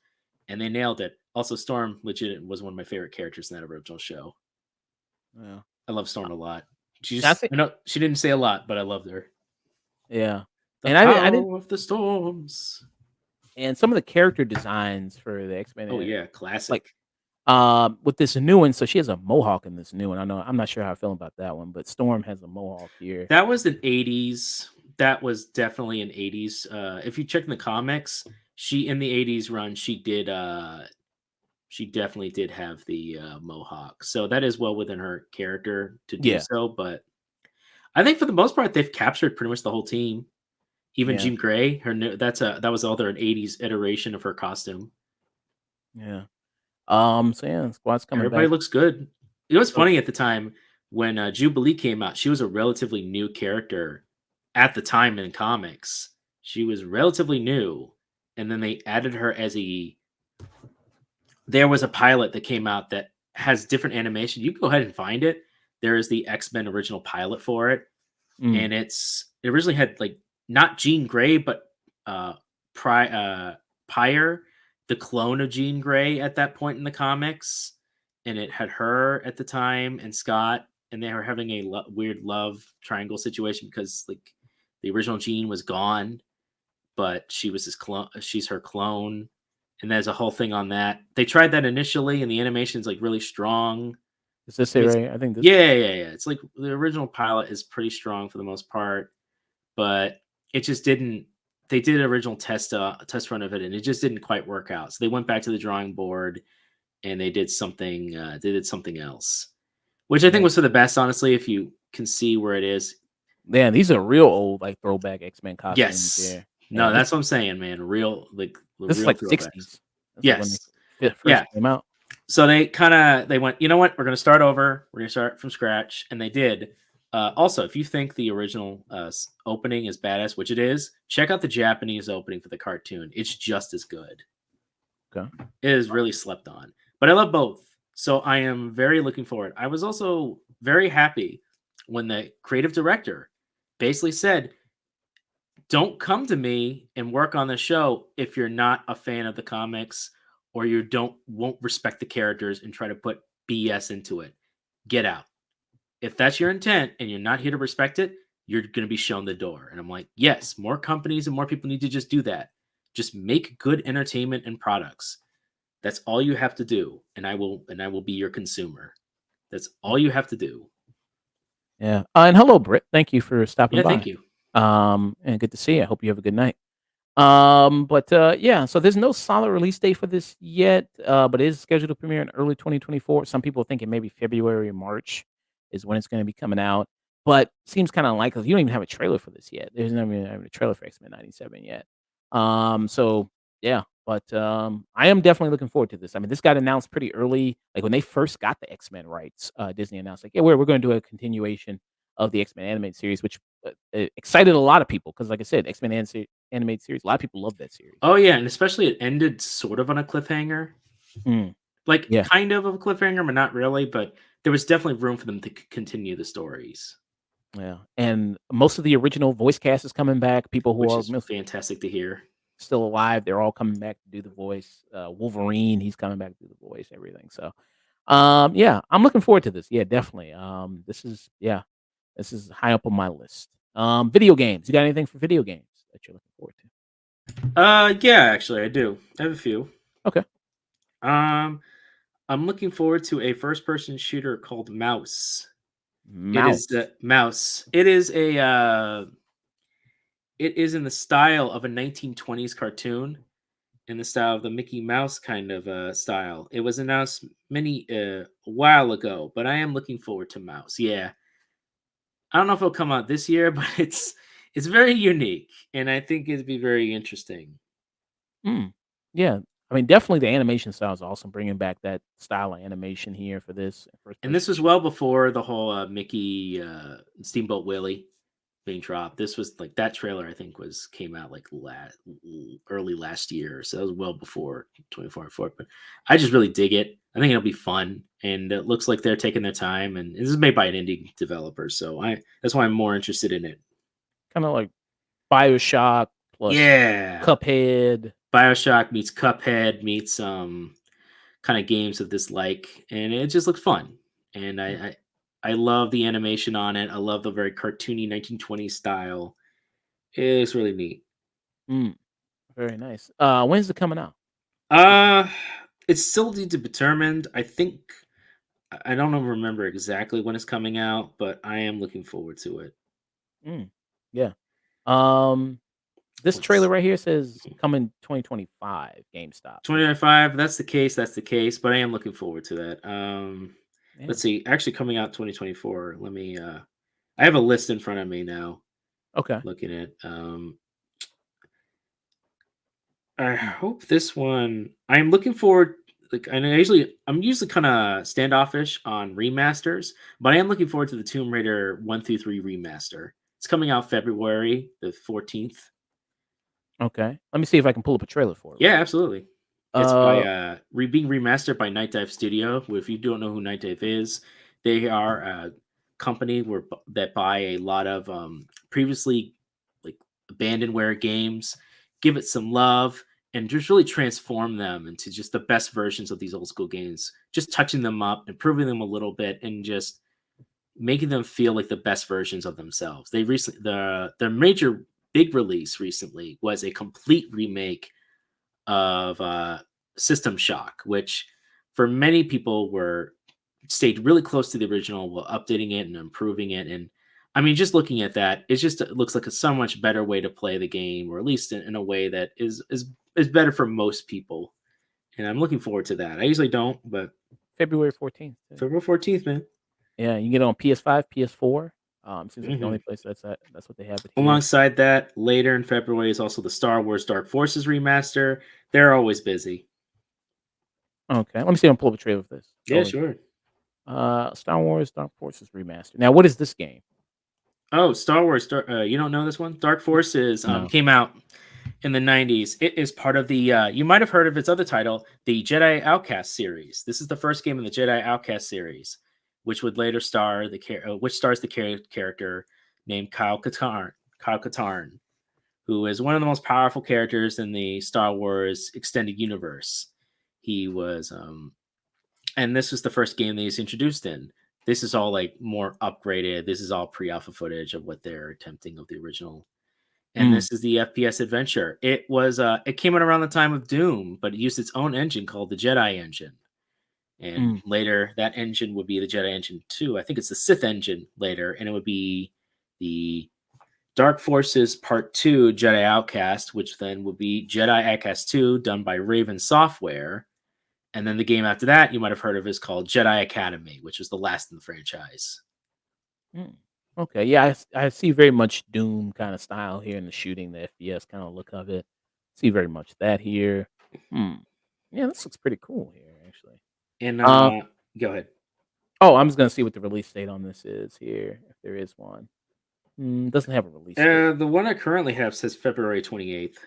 And they nailed it. Also, Storm legit was one of my favorite characters in that original show. Yeah. I love Storm a lot. I think. I know she didn't say a lot, but I loved her. Yeah. The And I didn't. power of the storms. And some of the character designs for the X-Men, Oh yeah, like classic. with this new one, so she has a mohawk in this new one. I'm not sure how I feel about that one, but Storm has a mohawk here. That was an 80s. That was definitely an 80s. If you check in the comics, she in the 80s run, she definitely did have the mohawk. So that is well within her character to do Yeah. so, but I think for the most part they've captured pretty much the whole team. Even Yeah. Jean Grey, that was all their 80s iteration of her costume. Yeah. So yeah, Squad's coming Everybody back. looks good. It was Oh, funny at the time when Jubilee came out. She was a relatively new character at the time in comics. She was relatively new, and then they added her as a. There was a pilot that came out that has different animation. You can go ahead and find it. There is the X-Men original pilot for it, mm, and it originally had like not Jean Grey, but uh, Pyre, the clone of Jean Grey at that point in the comics, and it had her at the time and Scott, and they were having a weird love triangle situation because like the original Jean was gone, but she was his clone. She's her clone, and there's a whole thing on that. They tried that initially, and the animation's like really strong. Is this I it mean, right? I think this. yeah. It's like the original pilot is pretty strong for the most part, but it just didn't. They did an original test run of it, and it just didn't quite work out. So they went back to the drawing board and they did something. They did something else, which I think Man, was for the best, honestly. If you can see where it is, man, these are real old like throwback X-Men costumes yes, here. no, Man, this that's what I'm saying, man. Real, like the this is real like throwbacks. 60s. That's like when Yes, they yeah. first came out. So they went, you know what? We're going to start over. We're going to start from scratch, and they did. Also, if you think the original opening is badass, which it is, check out the Japanese opening for the cartoon. It's just as good. Okay. It is really slept on, but I love both. So I am very looking forward. I was also very happy when the creative director basically said, don't come to me and work on the show if you're not a fan of the comics or you won't respect the characters and try to put BS into it. Get out. If that's your intent and you're not here to respect it, you're going to be shown the door. And I'm like, yes, more companies and more people need to just do that. Just make good entertainment and products. That's all you have to do, and I will be your consumer. That's all you have to do. Yeah. And hello, Britt. Thank you for stopping Yeah, thank by. you. And good to see you. I hope you have a good night. But yeah, so there's no solid release date for this yet, but it is scheduled to premiere in early 2024. Some people are thinking maybe February or March is when it's going to be coming out, but seems kind of unlikely. You don't even have a trailer for this yet. There's not even a trailer for X-Men 97 yet. So yeah, but I am definitely looking forward to this. I mean, this got announced pretty early, like when they first got the X-Men rights. Disney announced like, yeah, we're going to do a continuation of the X-Men animated series, which excited a lot of people because, like I said, X-Men animated series. A lot of people love that series. Oh yeah, and especially it ended sort of on a cliffhanger. Mm, Like yeah, kind of a cliffhanger, but not really. But there was definitely room for them to continue the stories, yeah, and most of the original voice cast is coming back. People who which are is fantastic to hear. still alive, they're all coming back to do the voice. Wolverine, he's coming back to do the voice. Everything. So, yeah, I'm looking forward to this. Yeah, definitely. This is high up on my list. Video games. You got anything for video games that you're looking forward to? Yeah, actually, I do. I have a few. Okay. Um, I'm looking forward to a first-person shooter called Mouse. It is Mouse. the Mouse. It is in the style of a 1920s cartoon, in the style of the Mickey Mouse kind of style. It was announced a while ago, but I am looking forward to Mouse. Yeah, I don't know if it'll come out this year, but it's very unique, and I think it'd be very interesting. Mm. Yeah. I mean, definitely the animation style is awesome. Bringing back that style of animation here for this first And person this was shooter. well before the whole Mickey Steamboat Willie being dropped. This was like that trailer. I think was came out like early last year, so that was well before 2044. But I just really dig it. I think it'll be fun, and it looks like they're taking their time. And this is made by an indie developer, so I that's why I'm more interested in it. Kind of like BioShock plus Yeah, Cuphead. Bioshock meets Cuphead meets kind of games of this like, and it just looks fun. And Mm, I love the animation on it. I love the very cartoony 1920s style. It's really neat. mm, very nice. When's it coming out? Uh it's still to be determined. I think I don't remember exactly when it's coming out, but I am looking forward to it. Mm, yeah. Um, this trailer Let's right here says coming 2025 GameStop. Which 2025. That's the case. That's the case. But I am looking forward to that. yeah. Let's see. Actually, coming out 2024. Let me. I have a list in front of me now. Okay. Looking at. I Mm, hope this one. I'm looking forward. Like, and I'm usually kind of standoffish on remasters, but I am looking forward to the Tomb Raider 1 through 3 remaster. It's coming out February the 14th. okay. Let me see if I can pull up a trailer for it Yeah, real quick. absolutely. It's by Uh, being remastered by Night Dive Studio. Who, if you don't know who Night Dive is, they are a company that buy a lot of previously like abandonware games, give it some love, and just really transform them into just the best versions of these old school games. Just touching them up, improving them a little bit, and just making them feel like the best versions of themselves. They recently their major big release recently was a complete remake of System Shock, which for many people were stayed really close to the original while updating it and improving it. And I mean, just looking at that, it looks like a so much better way to play the game, or at least in a way that is better for most people. And I'm looking forward to that. I usually don't, but February 14th. February 14th, man. Yeah, you can get it on PS5, PS4. Seems like the Hmm. only place that's what they have it here. Alongside that, later in February is also the Star Wars Dark Forces remaster. They're always busy. Okay, let me see. I'm pull up a trailer of this. Yeah, sure. Star Wars Dark Forces remaster. Now, what is this game? Oh, Star Wars. You don't know this one? Dark Forces No. came out in the 90s. It is part of the, you might have heard of its other title, the Jedi Outcast series. This is the first game in the Jedi Outcast series, which would later star which stars the character named Kyle Katarn, who is one of the most powerful characters in the Star Wars extended universe. He was, and this was the first game that he's introduced in. This is all like more upgraded. This is all pre-alpha footage of what they're attempting of the original. And Mm, this is the FPS adventure. It came out around the time of Doom, but it used its own engine called the Jedi engine. And mm, later that engine would be the Jedi engine 2. I think it's the Sith engine later, and it would be the Dark Forces Part 2 Jedi Outcast, which then would be Jedi Outcast 2 done by Raven Software. And then the game after that you might have heard of is called Jedi Academy, which was the last in the franchise. mm. Okay, yeah, I see very much Doom kind of style here in the shooting, the FPS kind of look of it. See very much that here. Hmm. Yeah, this looks pretty cool here, actually. And Um. go ahead. Oh, I'm just gonna see what the release date on this is here, if there is one. Doesn't have a release date. The one I currently have says February 28th.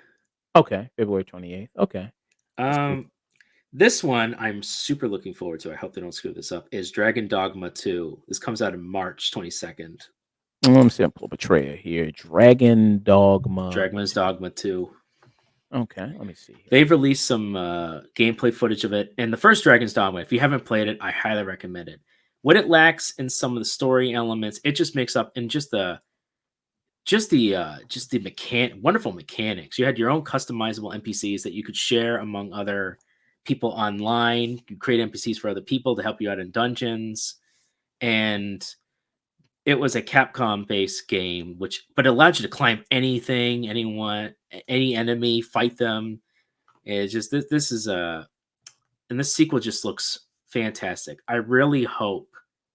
Okay, February 28th. Okay, that's pretty. Um, this one I'm super looking forward to. I hope they don't screw this up. Is Dragon Dogma 2. This comes out in March 22nd. Let me see. I'm pull up a trailer here. Dragon Dogma. Let me Dragon's see. Dogma 2. Okay, let me see here. They've released some gameplay footage of it. And the first Dragon's Dogma, if you haven't played it, I highly recommend it. What it lacks in some of the story elements, it just makes up in wonderful mechanics. You had your own customizable NPCs that you could share among other people online. You create NPCs for other people to help you out in dungeons. And it was a Capcom based game, but it allowed you to climb anything, anyone, any enemy, fight them. It's just this is a and this sequel just looks fantastic. I really hope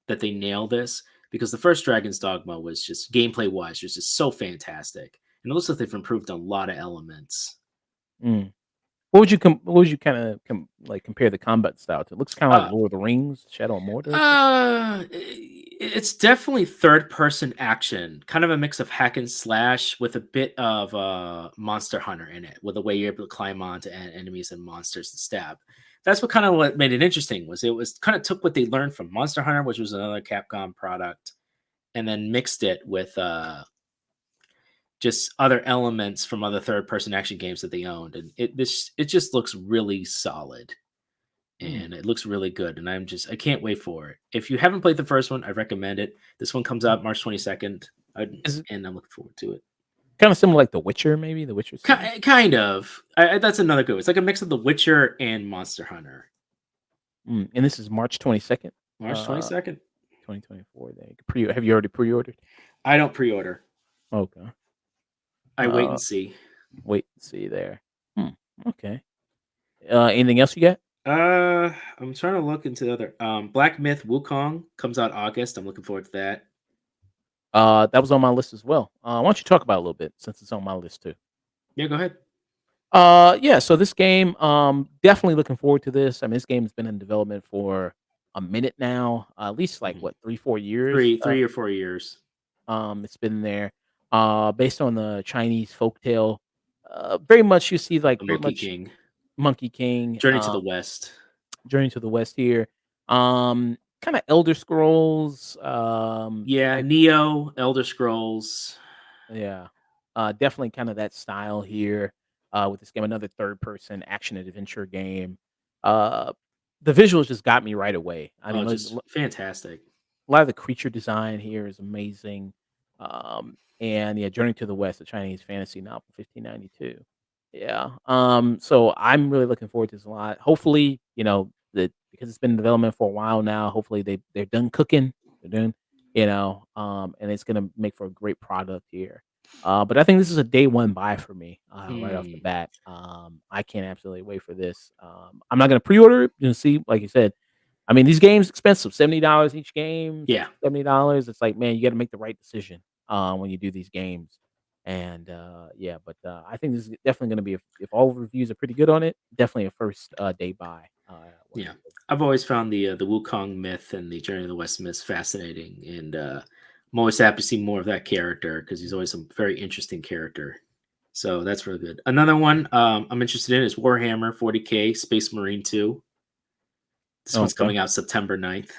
that they nail this because the first Dragon's Dogma was just gameplay wise, was just so fantastic, and it looks like they've improved a lot of elements. Mm. What would you kind of like compare the combat style to? It looks kind of like Uh, Lord of the Rings, Shadow of Mordor. it's definitely third person action, kind of a mix of hack and slash with a bit of Monster Hunter in it, with the way you're able to climb onto enemies and monsters and stab. That's what made it interesting. Was kind of took what they learned from Monster Hunter, which was another Capcom product, and then mixed it with just other elements from other third person action games that they owned, and it just looks really solid Mm. and it looks really good. And I can't wait for it. If you haven't played the first one, I recommend it. This one comes out March 22nd, Is it and I'm looking forward to it. kind of similar like The Witcher, maybe The Witcher series? Kind of. That's another good one. It's like a mix of The Witcher and Monster Hunter. And this is March 22nd, March uh, 22nd. 2024. There, have you already pre-ordered? I don't pre-order. Okay. I wait Uh, and see. wait, and see there. Hmm. Okay. Anything else you got? I'm trying to look into the other. Black Myth Wukong comes out August. I'm looking forward to that. That was on my list as well. Why don't you talk about it a little bit since it's on my list too? Yeah, go ahead. Yeah. So this game, definitely looking forward to this. I mean, this game has been in development for a minute now, at least like Mhm. what 3 4 years. Three or 4 years. It's been there. Based on the Chinese folktale. Very much you see like The very Monkey much King. Monkey King. Journey to the West. Journey to the West here. Kind of Elder Scrolls. Yeah, Type. Neo, Elder Scrolls. Yeah. Definitely kind of that style here. With this game, another third person action and adventure game. Uh, the visuals just got me right away. I Oh, mean, just fantastic. a lot of the creature design here is amazing. And yeah, Journey to the West, a Chinese fantasy novel, 1592. Yeah. So I'm really looking forward to this a lot. Hopefully, that because it's been in development for a while now, hopefully they're done cooking. They're done, and it's gonna make for a great product here. But I think this is a day one buy for me, right off the Hmm. bat. I can't absolutely wait for this. I'm not gonna pre-order it, see, like you said. I mean, these games expensive, $70 each game, Yeah, $60, $70. It's like, man, you gotta make the right decision when you do these games. And yeah, but I think this is definitely gonna be if all reviews are pretty good on it, definitely a first day buy. When yeah. it goes. I've always found the Wukong myth and the Journey of the West myth fascinating, and I'm always happy to see more of that character because he's always a very interesting character. So that's really good. Another one I'm interested in is Warhammer 40K Space Marine 2. This one's Okay. coming out September 9th.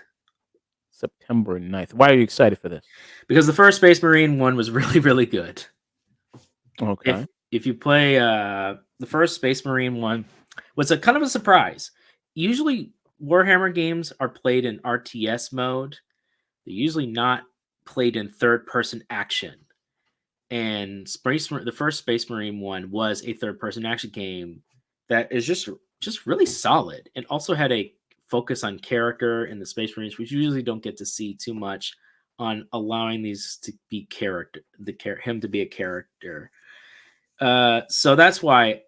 September 9th. Why are you excited for this? Because the first Space Marine one was really, really good. Okay. If you play the first Space Marine one, was a kind of a surprise. Usually Warhammer games are played in RTS mode. They're usually not played in third person action. And the first Space Marine one was a third person action game that is just really solid and also had a focus on character in the Space Marines, which you usually don't get to see too much on allowing these to be him to be a character. So that's why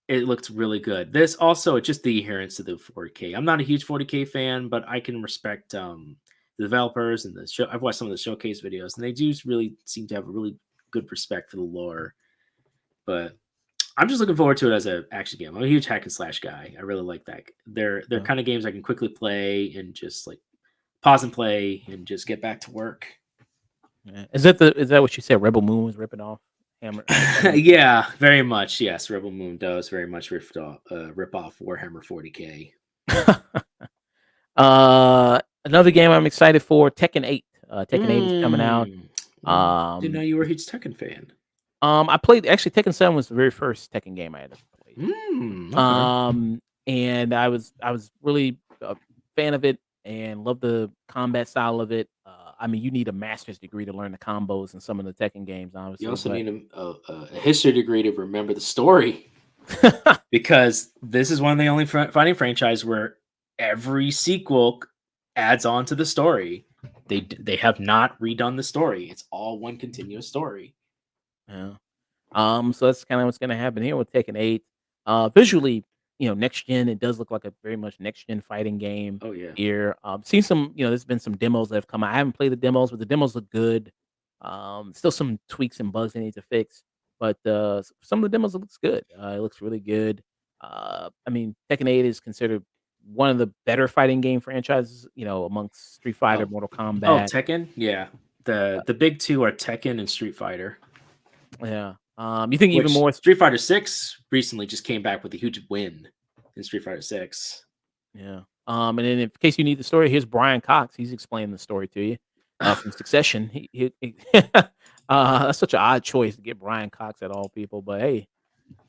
it looked really good. This also just the adherence to the 40K. I'm not a huge 40K fan, but I can respect the developers and the show. I've watched some of the showcase videos, and they do really seem to have a really good respect for the lore. But I'm just looking forward to it as an action game. I'm a huge hack and slash guy. I really like that. They're Yeah. kind of games I can quickly play and just like pause and play and just get back to work. Yeah. Is that what you said? Rebel Moon was ripping off Hammer. Yeah, very much. Yes, Rebel Moon does very much rip off Warhammer 40K. Another game I'm excited for, Tekken 8. Tekken 8 is coming out. Mm. Didn't know Um, you were a huge Tekken fan. I played actually Tekken 7 was the very first Tekken game I had ever played. Okay. And I was really a fan of it and love the combat style of it. I mean, you need a master's degree to learn the combos in some of the Tekken games, You obviously, also but need a history degree to remember the story because this is one of the only fighting franchise where every sequel adds on to the story. They have not redone the story. It's all one continuous story. yeah. So that's kind of what's going to happen here with Tekken 8. Visually, next gen, it does look like a very much next gen fighting game Oh yeah. here. Seen some, there's been some demos that have come out. I haven't played the demos, but the demos look good. Still some tweaks and bugs they need to fix, but some of the demos looks good. It looks really good. I mean, Tekken 8 is considered one of the better fighting game franchises, amongst Street Fighter, Oh, Mortal oh, Kombat. Tekken. Yeah, the big two are Tekken and Street Fighter. Yeah. You think even Which more? Street Fighter 6 recently just came back with a huge win in Street Fighter 6. Yeah. And then in case you need the story, here's Brian Cox. He's explaining the story to you from Succession. That's such an odd choice to get Brian Cox at all people, but hey,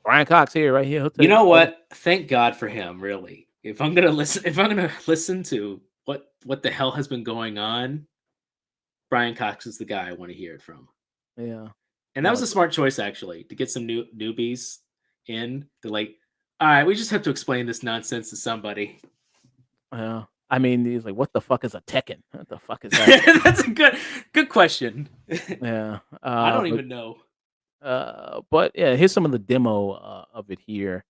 Brian Cox here, right here. He'll tell You you know all the. what? Thank God for him, really. If I'm gonna listen to what the hell has been going on, Brian Cox is the guy I want to hear it from. Yeah. And that was No. a smart choice actually to get some newbies in. They're like, all right, we just have to explain this nonsense to somebody. Yeah. I mean, he's like, what the fuck is a Tekken? What the fuck is that? That's a good question. Yeah. I don't even know. But yeah, here's some of the demo of it here.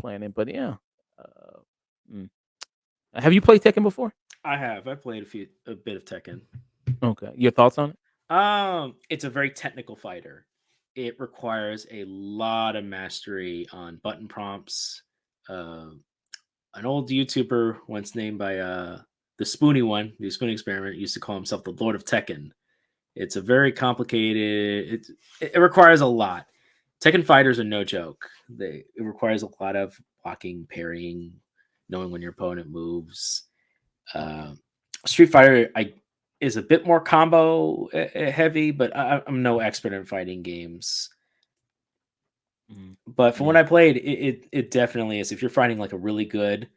Playing it, but yeah. Uh, mm. Have you played Tekken before? I have. I played a bit of Tekken. Okay. Your thoughts on it? It's a very technical fighter. It requires a lot of mastery on button prompts. Uh, an old YouTuber once named by the Spoony Experiment, used to call himself the Lord of Tekken. It's a very complicated. It requires a lot. Tekken fighters are no joke. It requires a lot of blocking, parrying, knowing when your opponent moves. Uh, Street Fighter is a bit more combo heavy, but I'm no expert in fighting games. Mm. But from Yeah. when I played, it definitely is. If you're fighting like a really good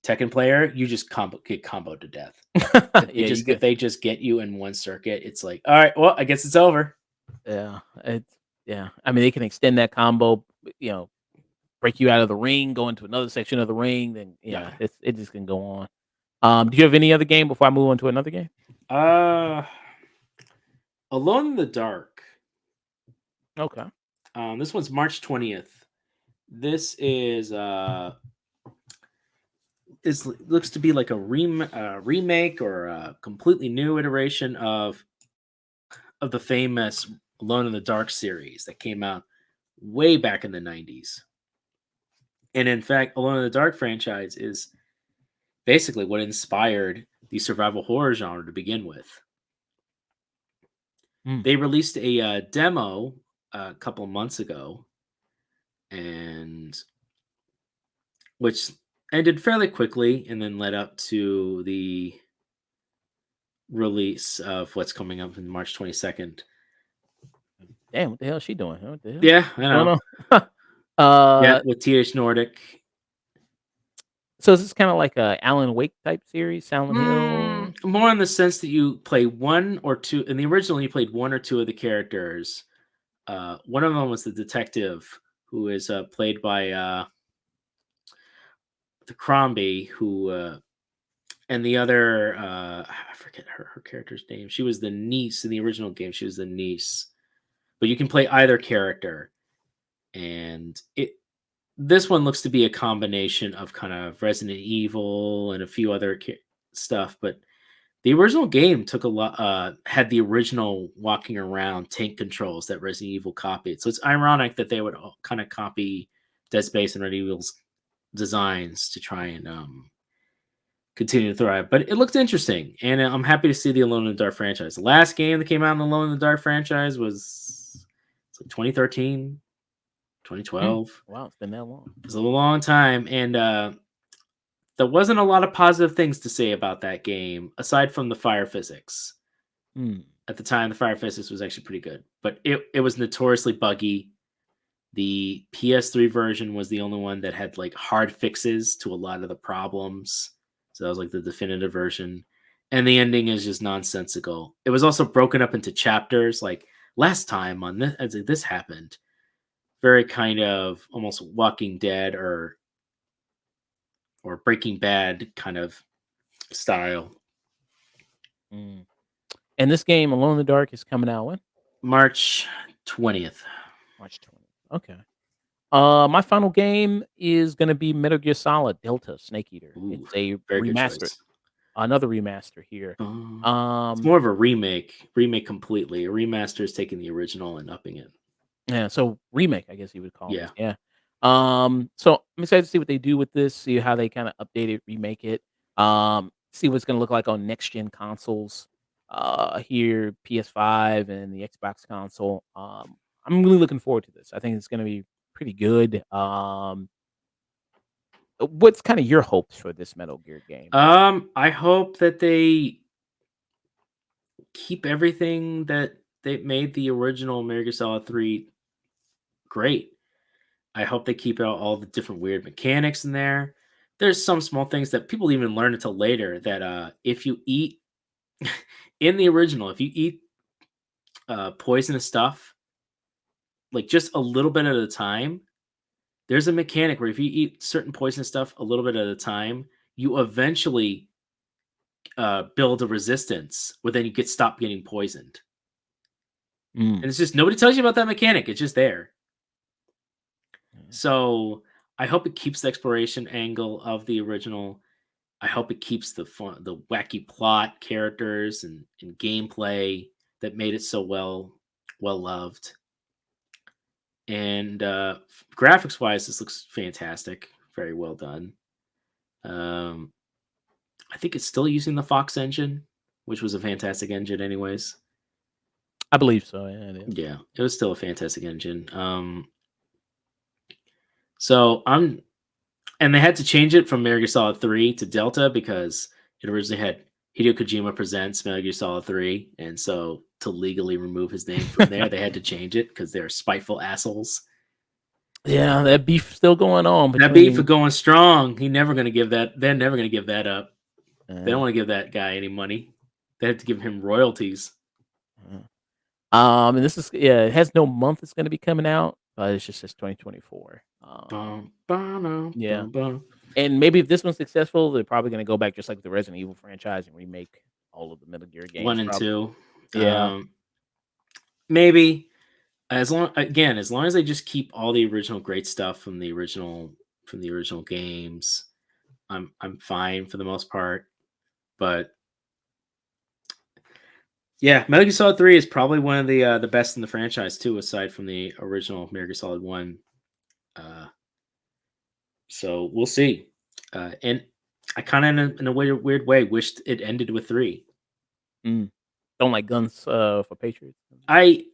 Tekken player, you just get comboed to death. Yeah, you If get. they just get you in one circuit, it's like, all right, well, I guess it's over. Yeah, it's yeah. I mean, they can extend that combo. you know, break you out of the ring, go into another section of the ring, then Yeah. yeah, it just can go on. Do you have any other game before I move on to another game? Uh, Alone in the Dark. Okay. This one's March 20th. This is looks to be like a remake or a completely new iteration of the famous Alone in the Dark series that came out way back in the 90s. And in fact, Alone in the Dark franchise is basically what inspired the survival horror genre to begin with. Mm. They released a demo a couple of months ago, and which ended fairly quickly, and then led up to the release of what's coming up in March 22nd. Damn, what the hell is she doing? What the hell? Yeah, I What's going know. on? Yeah, uh, with TH Nordic. so is this kind of like a Alan Wake type series, Silent Hill? More in the sense that you play one or two. In the original, you played one or two of the characters. One of them was the detective, who is played by the Crombie, who and the other I forget her character's name. She was the niece in the original game. She was the niece, but you can play either character, and this one looks to be a combination of kind of Resident Evil and a few other stuff. But the original game took a lot, had the original walking around tank controls that Resident Evil copied. So it's ironic that they would kind of copy Dead Space and Resident Evil's designs to try and continue to thrive. But it looked interesting, and I'm happy to see the Alone in the Dark franchise. The last game that came out in the Alone in the Dark franchise was like 2013, Mm. 2012. Wow, it's been that long. It was a long time, and there wasn't a lot of positive things to say about that game aside from the fire physics. Mm. At the time, the fire physics was actually pretty good, but it was notoriously buggy. The PS3 version was the only one that had like hard fixes to a lot of the problems. So that was like the definitive version. And the ending is just nonsensical. It was also broken up into chapters. Like last time on this, as this happened, very kind of almost Walking Dead or Breaking Bad kind of style. Mm. And this game, Alone in the Dark, is coming out when? March 20th. March 20th. Okay. My final game is gonna be Metal Gear Solid Delta Snake Eater. Ooh, It's a very good remastered, choice. another remaster here. It's Um, more of a remake completely. A remaster is taking the original and upping it. yeah, so remake, I guess you would call this. Yeah. Yeah. So I'm excited to see what they do with this, see how they kind of update it, remake it. See what it's gonna look like on next gen consoles. Here, PS5 and the Xbox console. I'm really looking forward to this. I think it's gonna be pretty good. What's kind of your hopes for this Metal Gear game? I hope that they keep everything that they made the original Metal Gear Solid 3 great. I hope they keep out all the different weird mechanics in there. There's some small things that people even learn until later that if you eat in the original, if you eat poisonous stuff, like just a little bit at a time, there's a mechanic where if you eat certain poisonous stuff a little bit at a time, you eventually build a resistance where then you get stopped getting poisoned. Mm. And it's just nobody tells you about that mechanic. It's just there. Yeah. So I hope it keeps the exploration angle of the original. I hope it keeps the fun, the wacky plot, characters, and gameplay that made it so well loved. And graphics wise, this looks fantastic. Very well done. Um, I think it's still using the Fox engine, which was a fantastic engine, anyways. I believe so. Yeah, it is. Yeah, it was still a fantastic engine. So I'm, and they had to change it from Metal Gear Solid 3 to Delta because it originally had Hideo Kojima presents Metal Gear Solid 3, and so to legally remove his name from there, they had to change it because they're spiteful assholes. Yeah, that beef still going on That beef is between. going strong. He never gonna give that. They're never gonna give that up. They don't Uh, want to give that guy any money. They have to give him royalties. and this is, yeah, it has no month it's going to be coming out. but it's just says 2024. Bum, ba-dum, Yeah, bum, bum. and maybe if this one's successful, they're probably gonna go back just like the Resident Evil franchise and remake all of the Metal Gear games, One and probably. two. Yeah. Um, maybe as long as they just keep all the original great stuff from the original games, I'm fine for the most part. But yeah, Metal Gear Solid 3 is probably one of the best in the franchise too, aside from the original Metal Gear Solid 1. Uh, so we'll see. And I kind of in a weird way wished it ended with 3. Mm. Don't like guns, for Patriots? I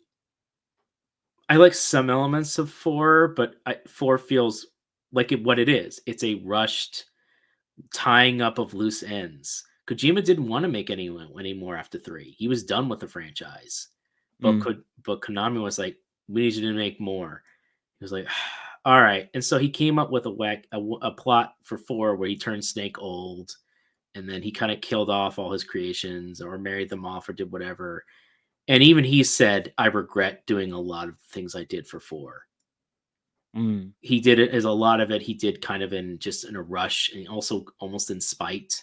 I like some elements of 4, but 4 feels like what it is. It's a rushed tying up of loose ends. Kojima didn't want to make any more after 3. He was done with the franchise. Mm, But Konami was like, "We need you to make more." He was like, "All right." And so he came up with a plot for 4 where he turned Snake old, and then he kind of killed off all his creations or married them off or did whatever. And even he said, "I regret doing a lot of things I did for 4." mm, He did it as a lot of it he did kind of in a rush and also almost in spite.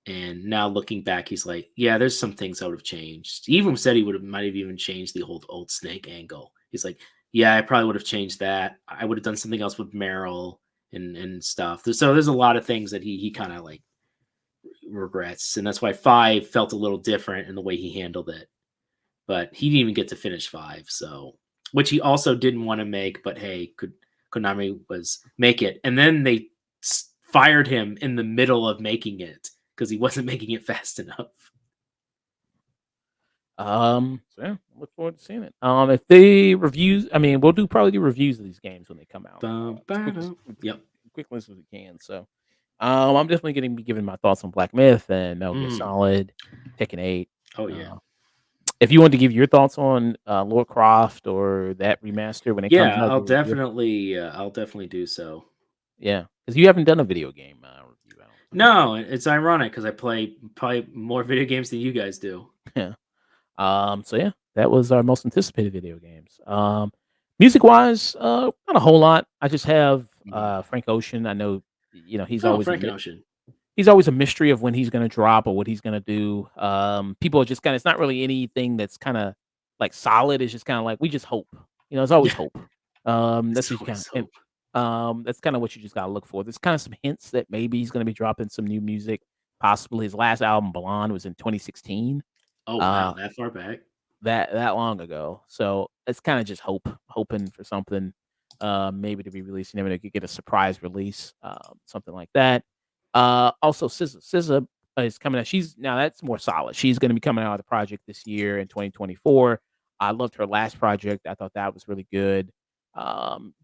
And now looking back, he's like, yeah, there's some things I would have changed. He even said he might have even changed the old Snake angle. He's like, yeah, I probably would have changed that. I would have done something else with Meryl and stuff. So there's a lot of things that he kind of like regrets, and that's why 5 felt a little different in the way he handled it. But he didn't even get to finish 5, so which he also didn't want to make. But hey, Konami was make it, and then they fired him in the middle of making it because he wasn't making it fast enough. so yeah, I look forward to seeing it. If they reviews I mean, we'll probably do reviews of these games when they come out, Bum, as quick as ba-dum. Yep. quickly as we can, so, I'm definitely gonna be giving my thoughts on Black Myth and Metal Gear Mm. Solid, Tekken 8. Oh yeah. uh If you want to give your thoughts on, Lara Croft or that remaster when it comes Yeah, out, do a review. I'll definitely do so. Yeah, because you haven't done a video game, review, I don't think. No, it's ironic because I play probably more video games than you guys do. Yeah. So yeah, that was our most anticipated video games. Music wise, not a whole lot. I just have, Mhm. Frank Ocean. I know, he's Oh, always Frank Ocean. a mystery of when he's gonna drop or what he's gonna do. People are just kinda it's not really anything that's kinda, like, solid, it's just kinda like, we just hope. It's always Yeah, hope. That's it's what you kinda always and, hope. that's kinda what you just gotta look for. There's kinda some hints that maybe he's gonna be dropping some new music, possibly. His last album, Blonde, was in 2016, Oh wow, uh, that far back. that long ago, so it's kinda just hoping for something, maybe to be released. You never know, you could get a surprise release, something like that. Also SZA is coming out. She's now that's more solid. She's gonna be coming out with a project this year in 2024. I loved her last project. I thought that was really good.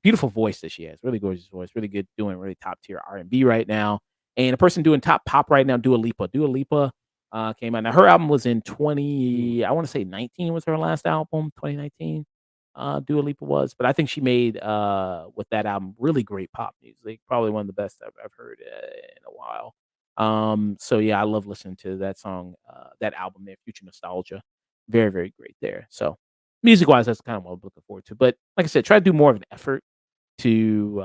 Beautiful voice that she has, really gorgeous voice, really good, doing really top tier R&B right now. And a person doing top pop right now, Dua Lipa. Dua Lipa, came out. Now her album was in Mm. 20, I wanna say 19 was her last album, 2019, Dua Lipa was, but I think she made, with that album, really great pop music, probably one of the best I've heard, in a while. So yeah, I love listening to that song, that album there, Future Nostalgia. Very, very great there. So music-wise, that's kind of what I'm looking forward to. But like I said, try to do more of an effort to,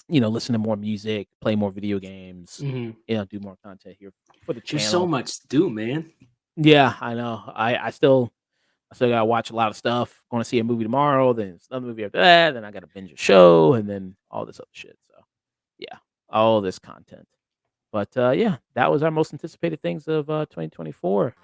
listen to more music, play more video games, Mhm. do more content here for the There's so channel. much to do, man. Yeah, I know. I still gotta watch a lot of stuff. Gonna see a movie tomorrow, then it's another movie after that, then I gotta binge a show, and then all this other shit. So yeah, all this content. But yeah, that was our most anticipated things of 2024.